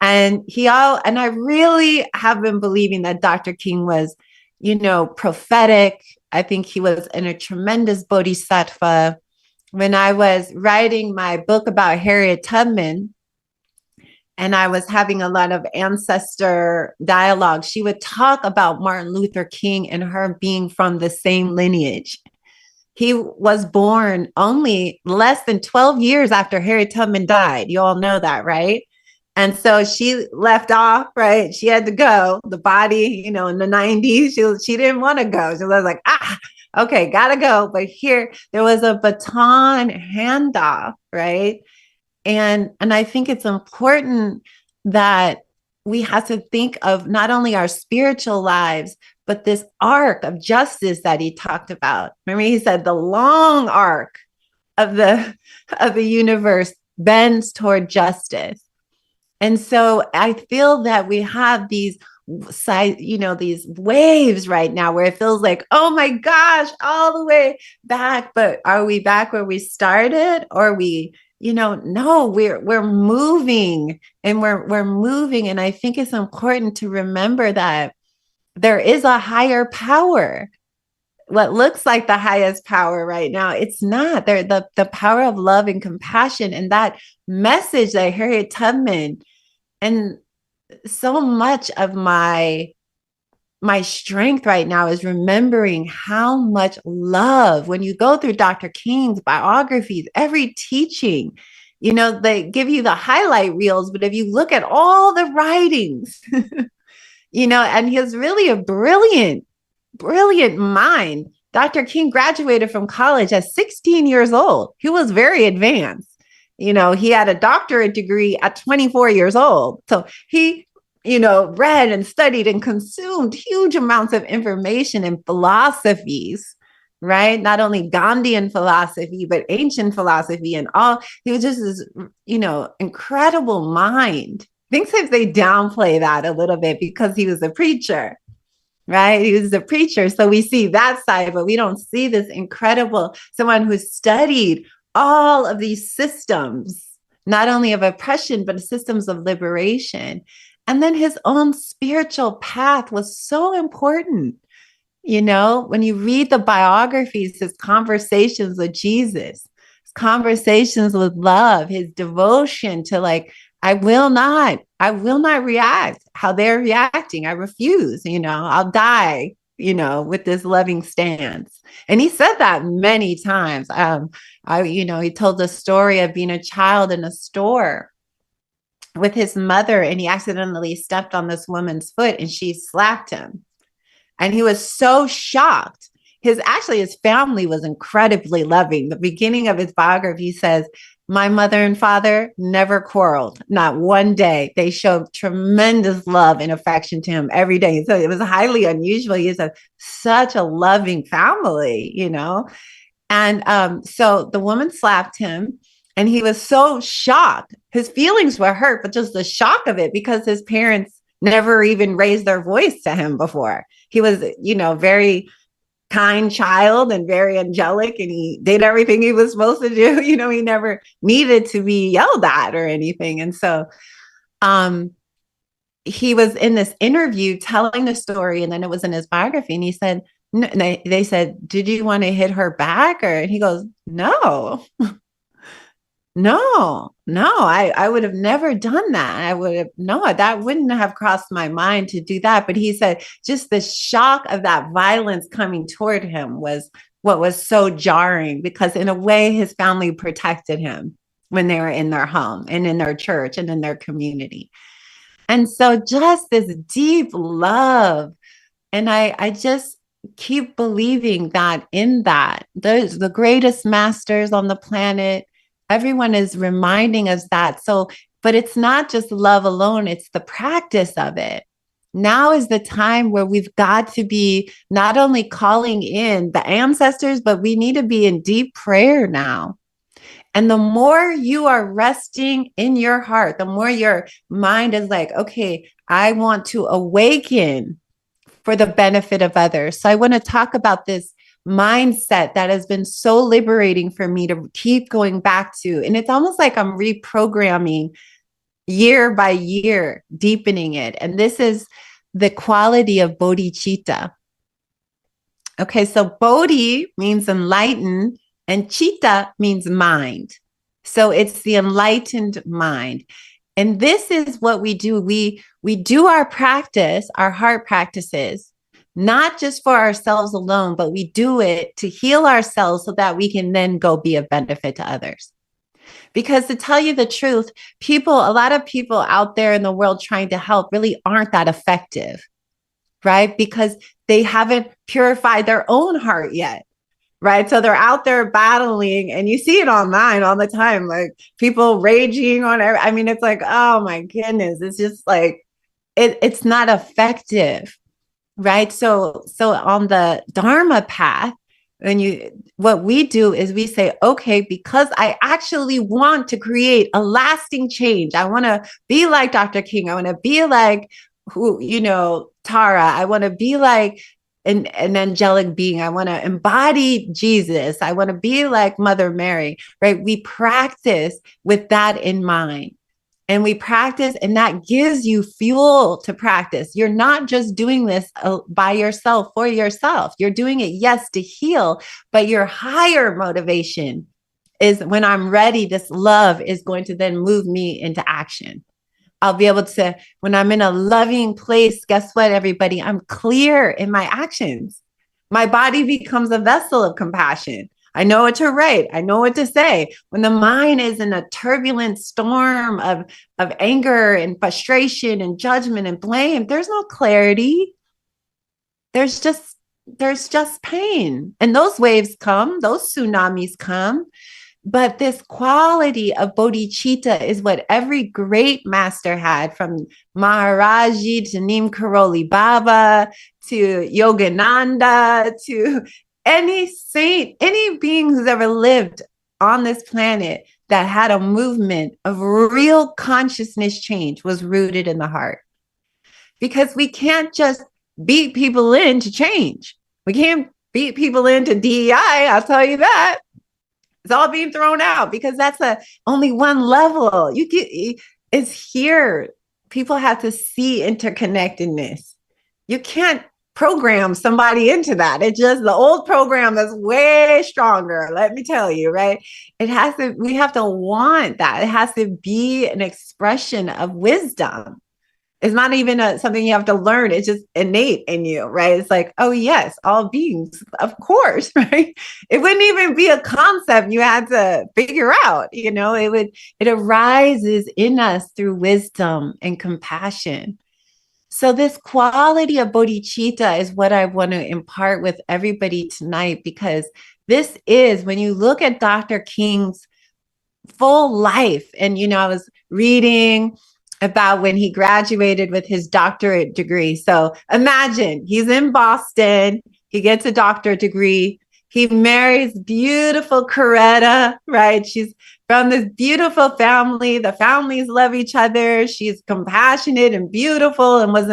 And I really have been believing that Dr. King was, prophetic. I think he was in a tremendous Bodhisattva. When I was writing my book about Harriet Tubman, and I was having a lot of ancestor dialogue, she would talk about Martin Luther King and her being from the same lineage. He was born only less than 12 years after Harriet Tubman died. You all know that, right? And so she left off, right? She had to go. The body, in the 90s, she didn't want to go. She was like, okay, gotta go. But here, there was a baton handoff, right? And I think it's important that we have to think of not only our spiritual lives, but this arc of justice that he talked about. Remember, he said the long arc of the universe bends toward justice. And so I feel that we have these these waves right now where it feels like, oh my gosh, all the way back. But are we back where we started? Or are we, no, we're moving and we're moving. And I think it's important to remember that there is a higher power. What looks like the highest power right now, it's not. There, the power of love and compassion, and that message that Harriet Tubman, and so much of my strength right now is remembering how much love, when you go through Dr. King's biographies, every teaching, they give you the highlight reels, but if you look at all the writings, and he was really a brilliant mind. Dr. King graduated from college at 16 years old. He was very advanced. He had a doctorate degree at 24 years old. So he, read and studied and consumed huge amounts of information and philosophies, right? Not only Gandhian philosophy, but ancient philosophy and all. He was just this, incredible mind. I think if they downplay that a little bit because he was a preacher, right? He was a preacher. So we see that side, but we don't see this incredible, someone who studied all of these systems, not only of oppression, but systems of liberation. And then his own spiritual path was so important. When you read the biographies, his conversations with Jesus, his conversations with love, his devotion to I will not react how they're reacting. I refuse, I'll die, with this loving stance. And he said that many times. He told the story of being a child in a store with his mother, and he accidentally stepped on this woman's foot and she slapped him. And he was so shocked. His family was incredibly loving. The beginning of his biography, he says, my mother and father never quarreled, not one day. They showed tremendous love and affection to him every day. So it was highly unusual. He has such a loving family, And so the woman slapped him and he was so shocked. His feelings were hurt, but just the shock of it, because his parents never even raised their voice to him before. He was, very kind child and very angelic, and he did everything he was supposed to do. He never needed to be yelled at or anything. And so he was in this interview telling the story, and then it was in his biography, and he said, no, they said, did you want to hit her back? And he goes, no, I would have never done that. That wouldn't have crossed my mind to do that. But he said just the shock of that violence coming toward him was what was so jarring, because in a way his family protected him when they were in their home and in their church and in their community. And so just this deep love. And I just keep believing that in that, there's the greatest masters on the planet. Everyone is reminding us that. So, but it's not just love alone, it's the practice of it. Now is the time where we've got to be not only calling in the ancestors, but we need to be in deep prayer now. And the more you are resting in your heart, the more your mind is like, okay, I want to awaken for the benefit of others. So I want to talk about this mindset that has been so liberating for me to keep going back to. And it's almost like I'm reprogramming year by year, deepening it. And this is the quality of bodhicitta. Okay, so bodhi means enlightened and chitta means mind. So it's the enlightened mind. And this is what we do. We do our practice, our heart practices, not just for ourselves alone, but we do it to heal ourselves so that we can then go be a benefit to others. Because to tell you the truth, a lot of people out there in the world trying to help really aren't that effective, right? Because they haven't purified their own heart yet, right? So they're out there battling, and you see it online all the time, like people raging on I mean, it's like, oh my goodness, it's just like, it's not effective, right? So on the Dharma path, what we do is we say, okay, because I actually want to create a lasting change. I want to be like Dr. King. I want to be like Tara. I want to be like an angelic being. I want to embody Jesus. I want to be like Mother Mary, right? We practice with that in mind. And we practice, and that gives you fuel to practice. You're not just doing this by yourself, for yourself. You're doing it, yes, to heal, but your higher motivation is when I'm ready, this love is going to then move me into action. I'll be able to, when I'm in a loving place, guess what, everybody? I'm clear in my actions. My body becomes a vessel of compassion. I know what to write. I know what to say. When the mind is in a turbulent storm of anger and frustration and judgment and blame, there's no clarity. There's just pain. And those waves come, those tsunamis come. But this quality of bodhicitta is what every great master had, from Maharaji to Neem Karoli Baba to Yogananda to any saint, any being who's ever lived on this planet that had a movement of real consciousness change was rooted in the heart. Because we can't just beat people into change. We can't beat people into DEI, I'll tell you that. It's all being thrown out because that's only one level. It's here. People have to see interconnectedness. You can't program somebody into that. It's just the old program is way stronger. Let me tell you, right? We have to want that. It has to be an expression of wisdom. It's not even something you have to learn. It's just innate in you, right? It's like, oh yes, all beings, of course, right? It wouldn't even be a concept you had to figure out, it arises in us through wisdom and compassion. So this quality of bodhicitta is what I want to impart with everybody tonight, because this is, when you look at Dr. King's full life, and, I was reading about when he graduated with his doctorate degree. So imagine he's in Boston, he gets a doctorate degree, he marries beautiful Coretta, right? She's from this beautiful family. The families love each other. She's compassionate and beautiful, and was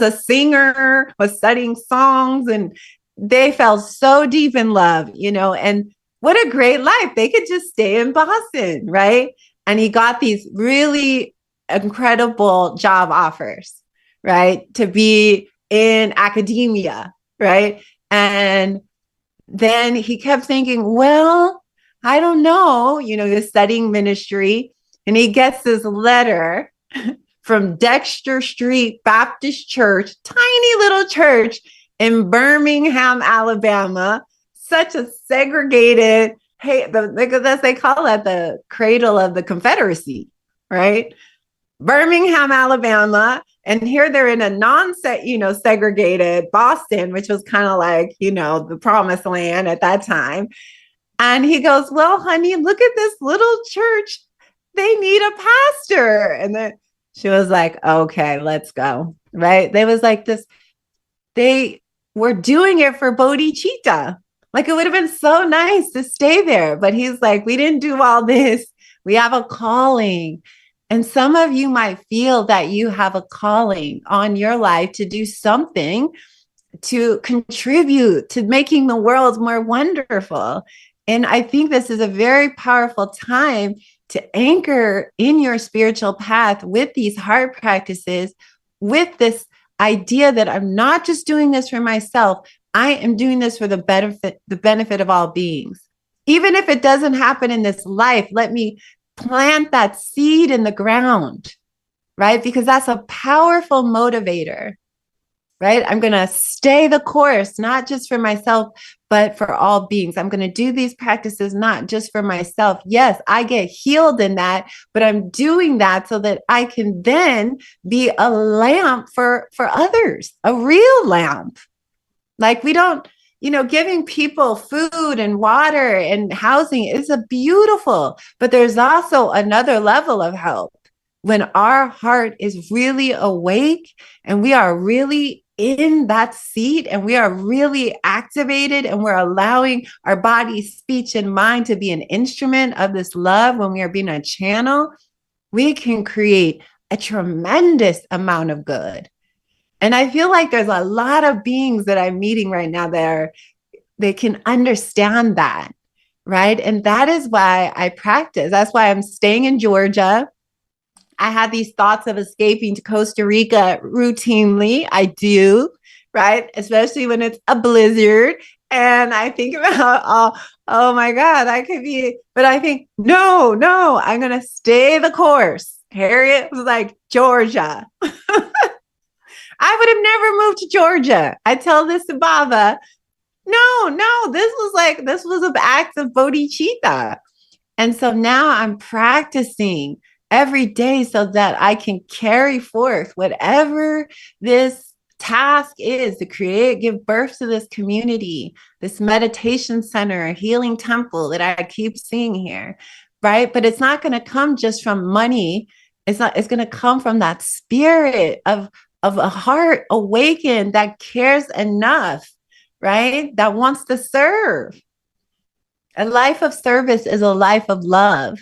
a singer, was studying songs, and they fell so deep in love, and what a great life. They could just stay in Boston, right? And he got these really incredible job offers, right? To be in academia, right? And then he kept thinking, well, I don't know, he was studying ministry, and he gets this letter from Dexter Street Baptist Church, tiny little church in Birmingham, Alabama, such a segregated, because they call that the cradle of the Confederacy, right? Birmingham, Alabama. And here they're in a segregated Boston, which was kind of like, the promised land at that time. And he goes, well, honey, look at this little church. They need a pastor. And then she was like, okay, let's go. Right. They was like this. They were doing it for bodhicitta. Like, it would have been so nice to stay there. But he's like, we didn't do all this. We have a calling. And some of you might feel that you have a calling on your life to do something to contribute to making the world more wonderful. And I think this is a very powerful time to anchor in your spiritual path with these heart practices, with this idea that I'm not just doing this for myself, I am doing this for the benefit of all beings. Even if it doesn't happen in this life, let me plant that seed in the ground, right? Because that's a powerful motivator, right? I'm going to stay the course, not just for myself, but for all beings. I'm going to do these practices, not just for myself. Yes, I get healed in that, but I'm doing that so that I can then be a lamp for others, a real lamp. Like we don't, giving people food and water and housing is a beautiful, but there's also another level of help when our heart is really awake and we are really in that seat and we are really activated and we're allowing our body, speech, and mind to be an instrument of this love when we are being a channel, we can create a tremendous amount of good. And I feel like there's a lot of beings that I'm meeting right now they can understand that, right? And that is why I practice. That's why I'm staying in Georgia. I had these thoughts of escaping to Costa Rica routinely. I do, right? Especially when it's a blizzard. And I think about, oh my God, I could be, but I think, no, I'm going to stay the course. Harriet was like, Georgia. I would have never moved to Georgia. I tell this to Baba. No, this was an act of bodhicitta. And so now I'm practicing every day so that I can carry forth whatever this task is to give birth to this community, this meditation center, healing temple that I keep seeing here, right? But it's not going to come just from money. It's going to come from that spirit of a heart awakened that cares enough, right? That wants to serve. A life of service is a life of love,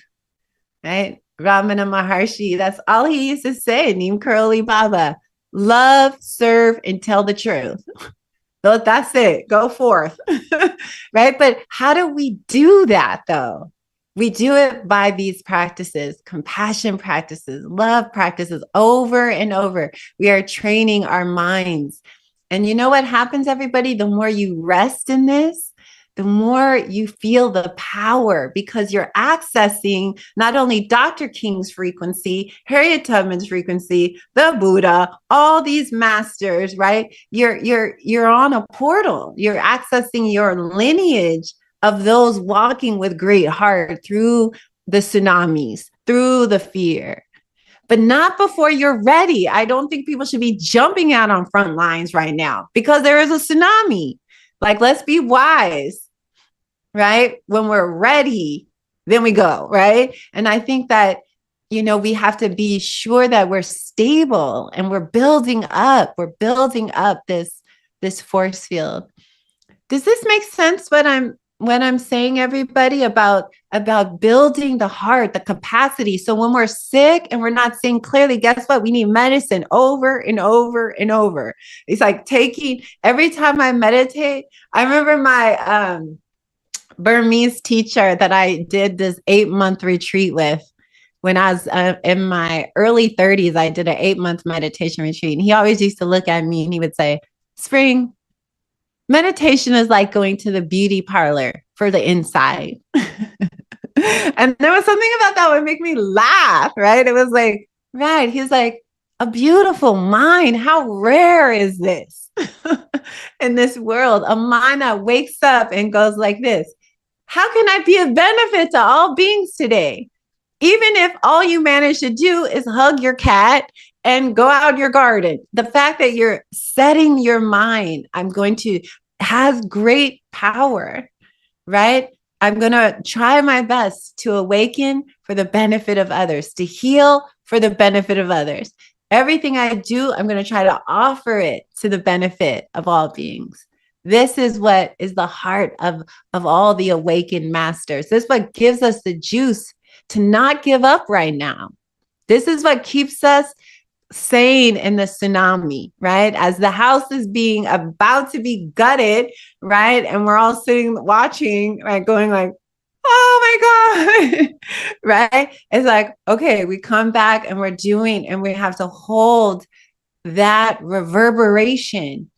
right? Ramana Maharshi, that's all he used to say, Neem Karoli Baba. Love, serve, and tell the truth. So that's it. Go forth, right? But how do we do that, though? We do it by these practices, compassion practices, love practices, over and over. We are training our minds. And you know what happens, everybody? The more you rest in this, the more you feel the power because you're accessing not only Dr. King's frequency, Harriet Tubman's frequency, the Buddha, all these masters, right? You're on a portal. You're accessing your lineage of those walking with great heart through the tsunamis, through the fear, but not before you're ready. I don't think people should be jumping out on front lines right now because there is a tsunami. Like, let's be wise, right? When we're ready, then we go, right? And I think that, we have to be sure that we're stable and we're building up this force field. Does this make sense what I'm saying, everybody, about building the heart, the capacity? So when we're sick and we're not seeing clearly, guess what? We need medicine over and over and over. It's like every time I meditate, I remember my Burmese teacher that I did this 8-month retreat with. When I was in my early 30s, I did an 8-month meditation retreat. And he always used to look at me and he would say, Spring, meditation is like going to the beauty parlor for the inside. And there was something about that would make me laugh, right? It was like, right. He's like, a beautiful mind. How rare is this in this world? A mind that wakes up and goes like this. How can I be of benefit to all beings today? Even if all you manage to do is hug your cat and go out your garden, the fact that you're setting your mind, has great power, right? I'm going to try my best to awaken for the benefit of others, to heal for the benefit of others. Everything I do, I'm going to try to offer it to the benefit of all beings. This is what is the heart of all the awakened masters. This is what gives us the juice to not give up right now. This is what keeps us sane in the tsunami, right? As the house is being about to be gutted, right? And we're all sitting watching, right? Going like, oh my God, right? It's like, okay, we come back and we're doing, and we have to hold that reverberation.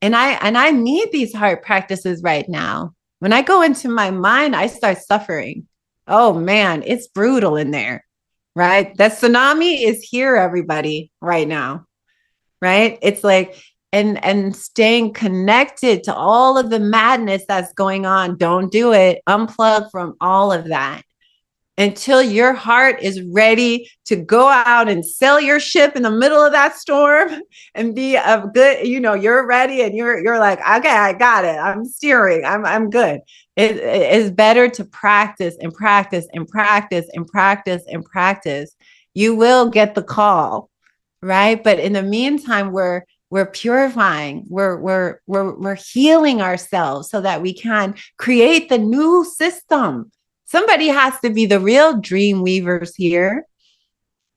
And I need these heart practices right now. When I go into my mind, I start suffering. Oh man, it's brutal in there, right? That tsunami is here, everybody, right now, right? It's like, and staying connected to all of the madness that's going on. Don't do it. Unplug from all of that until your heart is ready to go out and sail your ship in the middle of that storm and be a good, you're ready and you're like, okay, I got it. I'm steering. I'm good. It is better to practice and practice and practice and practice and practice. You will get the call, right? But in the meantime, we're purifying, we're healing ourselves so that we can create the new system. Somebody has to be the real dream weavers here,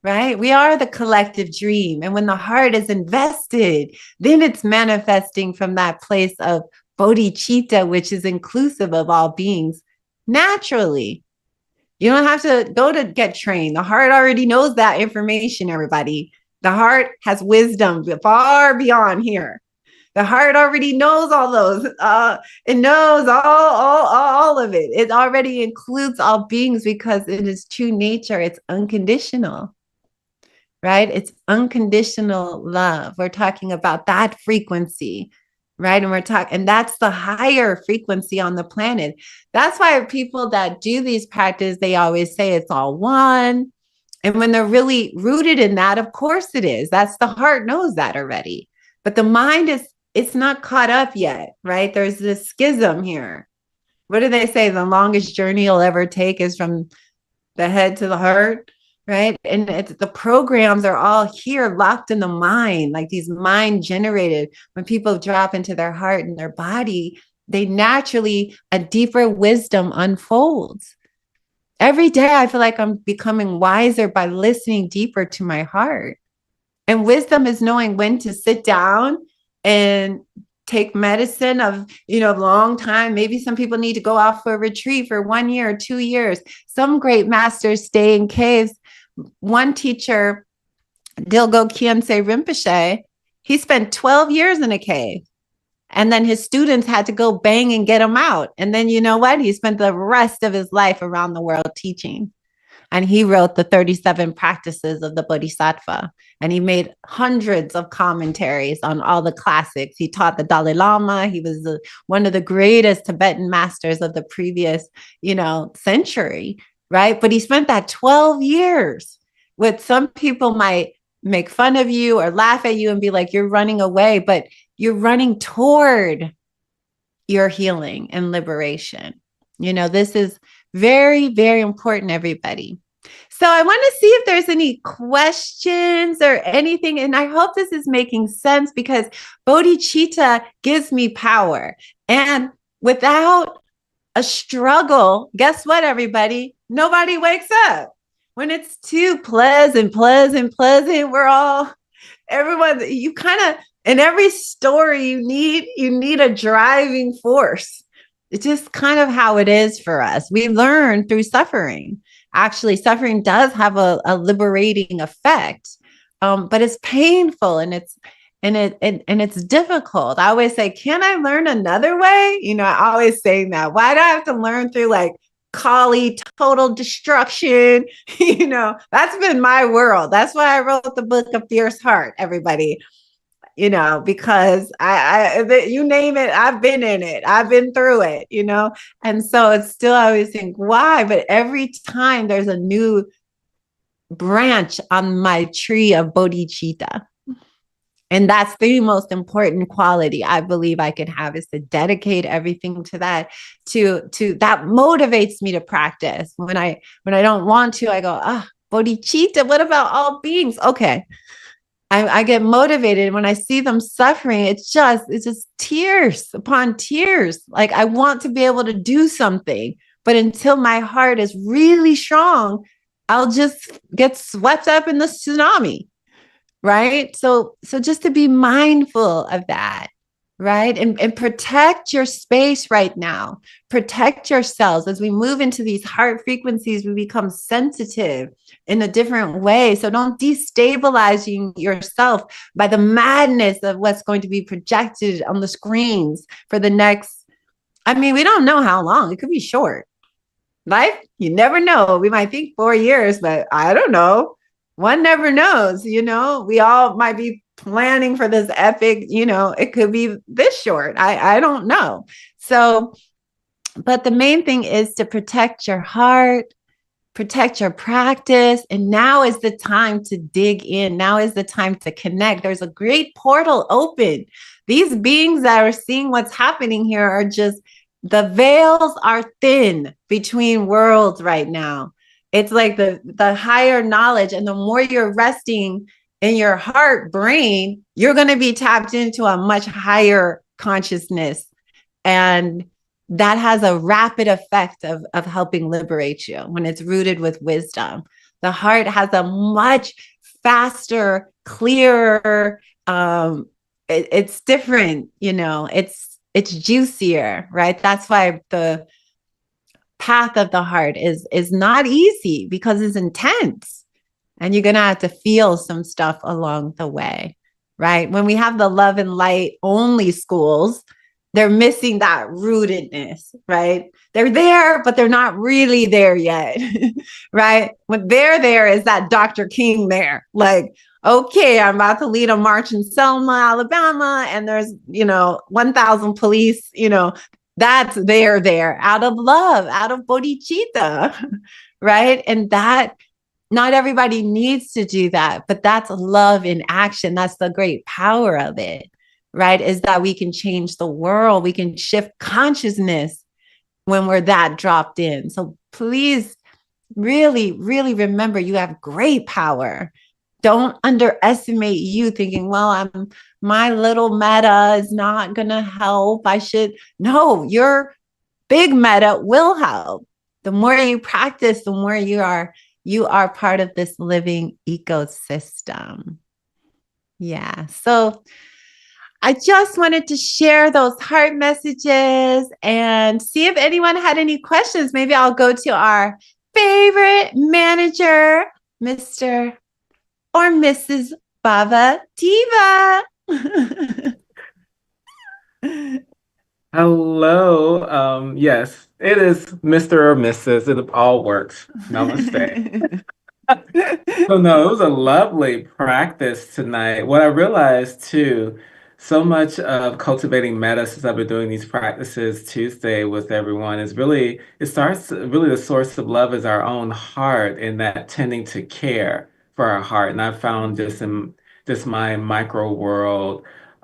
right? We are the collective dream. And when the heart is invested, then it's manifesting from that place of bodhicitta, which is inclusive of all beings naturally. You don't have to go to get trained. The heart already knows that information, everybody. The heart has wisdom far beyond here. The heart already knows all those. It knows all of it. It already includes all beings because in its true nature, it's unconditional, right? It's unconditional love. We're talking about that frequency, right? And that's the higher frequency on the planet. That's why people that do these practices, they always say it's all one. And when they're really rooted in that, of course it is. That's the heart knows that already. But the mind it's not caught up yet, right? There's this schism here. What do they say? The longest journey you'll ever take is from the head to the heart, right? And the programs are all here locked in the mind, like these mind generated. When people drop into their heart and their body, they naturally, a deeper wisdom unfolds. Every day, I feel like I'm becoming wiser by listening deeper to my heart. And wisdom is knowing when to sit down and take medicine of, long time. Maybe some people need to go off for a retreat for 1 year or 2 years. Some great masters stay in caves. One teacher, Dilgo Khyentse Rinpoche, he spent 12 years in a cave. And then his students had to go bang and get him out. And then you know what? He spent the rest of his life around the world teaching. And he wrote the 37 practices of the Bodhisattva. And he made hundreds of commentaries on all the classics. He taught the Dalai Lama. He was one of the greatest Tibetan masters of the previous, century, right? But he spent that 12 years. With some people might make fun of you or laugh at you and be like, you're running away, but you're running toward your healing and liberation. This is very, very important, everybody. So I want to see if there's any questions or anything. And I hope this is making sense because bodhicitta gives me power. And without a struggle, guess what, everybody? Nobody wakes up. When it's too pleasant, you kind of, in every story you need a driving force. It's just kind of how it is for us. We learn through suffering. Actually, suffering does have a liberating effect, but it's painful and it's difficult. I always say, can I learn another way? I always say that. Why do I have to learn through like Kali, total destruction? That's been my world. That's why I wrote the book of Fierce Heart, everybody. Because you name it, I've been in it. I've been through it, And so it's still, I always think, why? But every time there's a new branch on my tree of bodhicitta. And that's the most important quality I believe I could have, is to dedicate everything to that, to that motivates me to practice. When I don't want to, I go, bodhicitta, what about all beings? Okay. I get motivated when I see them suffering. It's just tears upon tears. Like I want to be able to do something, but until my heart is really strong, I'll just get swept up in the tsunami. Right. So just to be mindful of that. Right. And protect your space right now. Protect yourselves as we move into these heart frequencies. We become sensitive in a different way. So don't destabilize yourself by the madness of what's going to be projected on the screens for the next. I mean, we don't know how long. It could be short. Life, you never know. We might think 4 years, but I don't know. One never knows, we all might be planning for this epic, it could be this short. I don't know. So, but the main thing is to protect your heart, protect your practice. And now is the time to dig in. Now is the time to connect. There's a great portal open. These beings that are seeing what's happening here are just, the veils are thin between worlds right now. It's like the higher knowledge, and the more you're resting in your heart brain, you're going to be tapped into a much higher consciousness. And that has a rapid effect of helping liberate you when it's rooted with wisdom. The heart has a much faster, clearer, it's different, it's juicier, right? That's why the path of the heart is not easy, because it's intense, and you're going to have to feel some stuff along the way, right? When we have the love and light only schools, they're missing that rootedness, right? They're there, but they're not really there yet, right? When they're there is that Dr. King there, like, okay, I'm about to lead a march in Selma, Alabama, and there's, 1,000 police, that's there out of love, out of bodhicitta, right? And that, not everybody needs to do that, but that's love in action. That's the great power of it, right? Is that we can change the world. We can shift consciousness when we're that dropped in. So please really, really remember, you have great power. Don't underestimate you thinking, well, my little metta is not going to help. No, your big metta will help. The more you practice, the more you are part of this living ecosystem. Yeah. So I just wanted to share those heart messages and see if anyone had any questions. Maybe I'll go to our favorite manager, Mr. or Mrs. Baba Diva. Hello. Yes, it is Mr. or Mrs. It all works. Namaste. So no, it was a lovely practice tonight. What I realized too, so much of cultivating metta since I've been doing these practices Tuesday with everyone is really, it starts really the source of love is our own heart, and that tending to care for our heart. And I found just in just my micro world,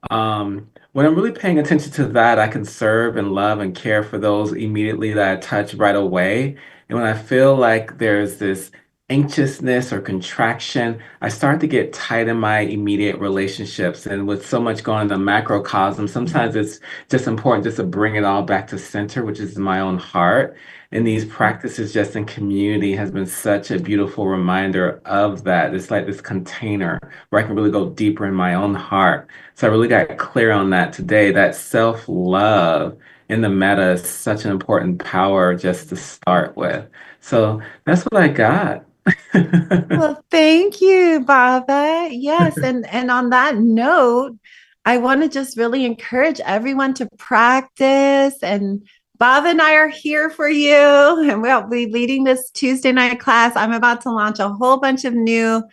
when I'm really paying attention to that, I can serve and love and care for those immediately that I touch right away. And when I feel like there's this anxiousness or contraction, I start to get tight in my immediate relationships. And with so much going on in the macrocosm, sometimes it's just important just to bring it all back to center, which is my own heart. And these practices just in community has been such a beautiful reminder of that. It's like this container where I can really go deeper in my own heart. So I really got clear on that today, that self-love in the metta is such an important power just to start with. So that's what I got. Well, thank you, Baba. Yes, and on that note, I want to just really encourage everyone to practice. And Baba and I are here for you, and we'll be leading this Tuesday night class. I'm about to launch a whole bunch of new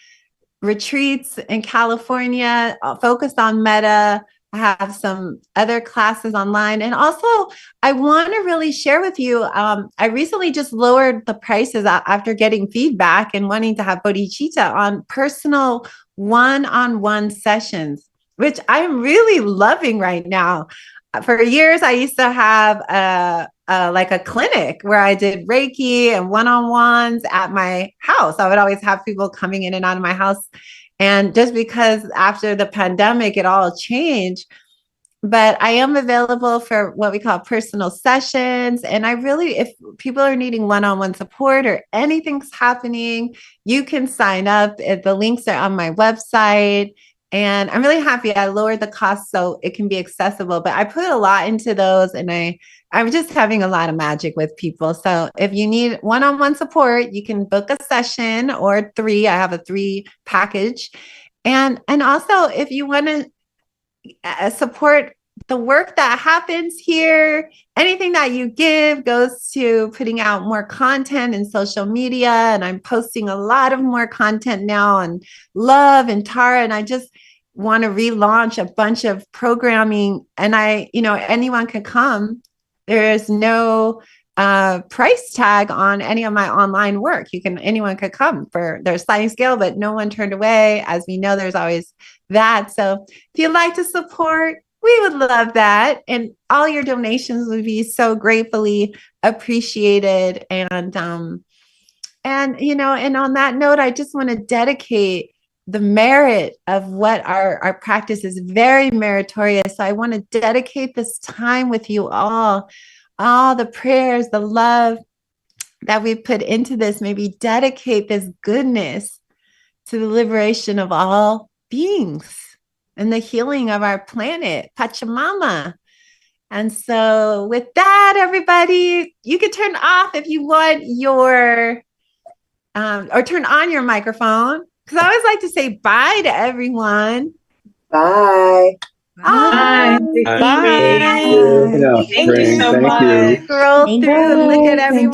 retreats in California focused on metta. I have some other classes online. And also, I want to really share with you, I recently just lowered the prices after getting feedback and wanting to have bodhicitta on personal one-on-one sessions, which I'm really loving right now. For years, I used to have like a clinic where I did Reiki and one-on-ones at my house. I would always have people coming in and out of my house. And just because after the pandemic, it all changed, but I am available for what we call personal sessions. And I really, if people are needing one-on-one support or anything's happening, you can sign up. The links are on my website. And I'm really happy I lowered the cost so it can be accessible. But I put a lot into those, and I'm just having a lot of magic with people. So if you need one-on-one support, you can book a session or 3. I have a 3 package. And also, if you want to support the work that happens here, anything that you give goes to putting out more content in social media. And I'm posting a lot of more content now on love and Tara. And I just want to relaunch a bunch of programming. And anyone can come. There is no price tag on any of my online work. Anyone could come for their sliding scale, but no one turned away. As we know, there's always that. So if you'd like to support, we would love that. And all your donations would be so gratefully appreciated. And on that note, I just want to dedicate the merit of what our practice is very meritorious. So I want to dedicate this time with you all the prayers, the love that we put into this. Maybe dedicate this goodness to the liberation of all beings and the healing of our planet, Pachamama. And so with that, everybody, you can turn off if you want or turn on your microphone, because I always like to say bye to everyone. Bye. Bye. Bye. Thank you so much. Scroll through and look at everyone.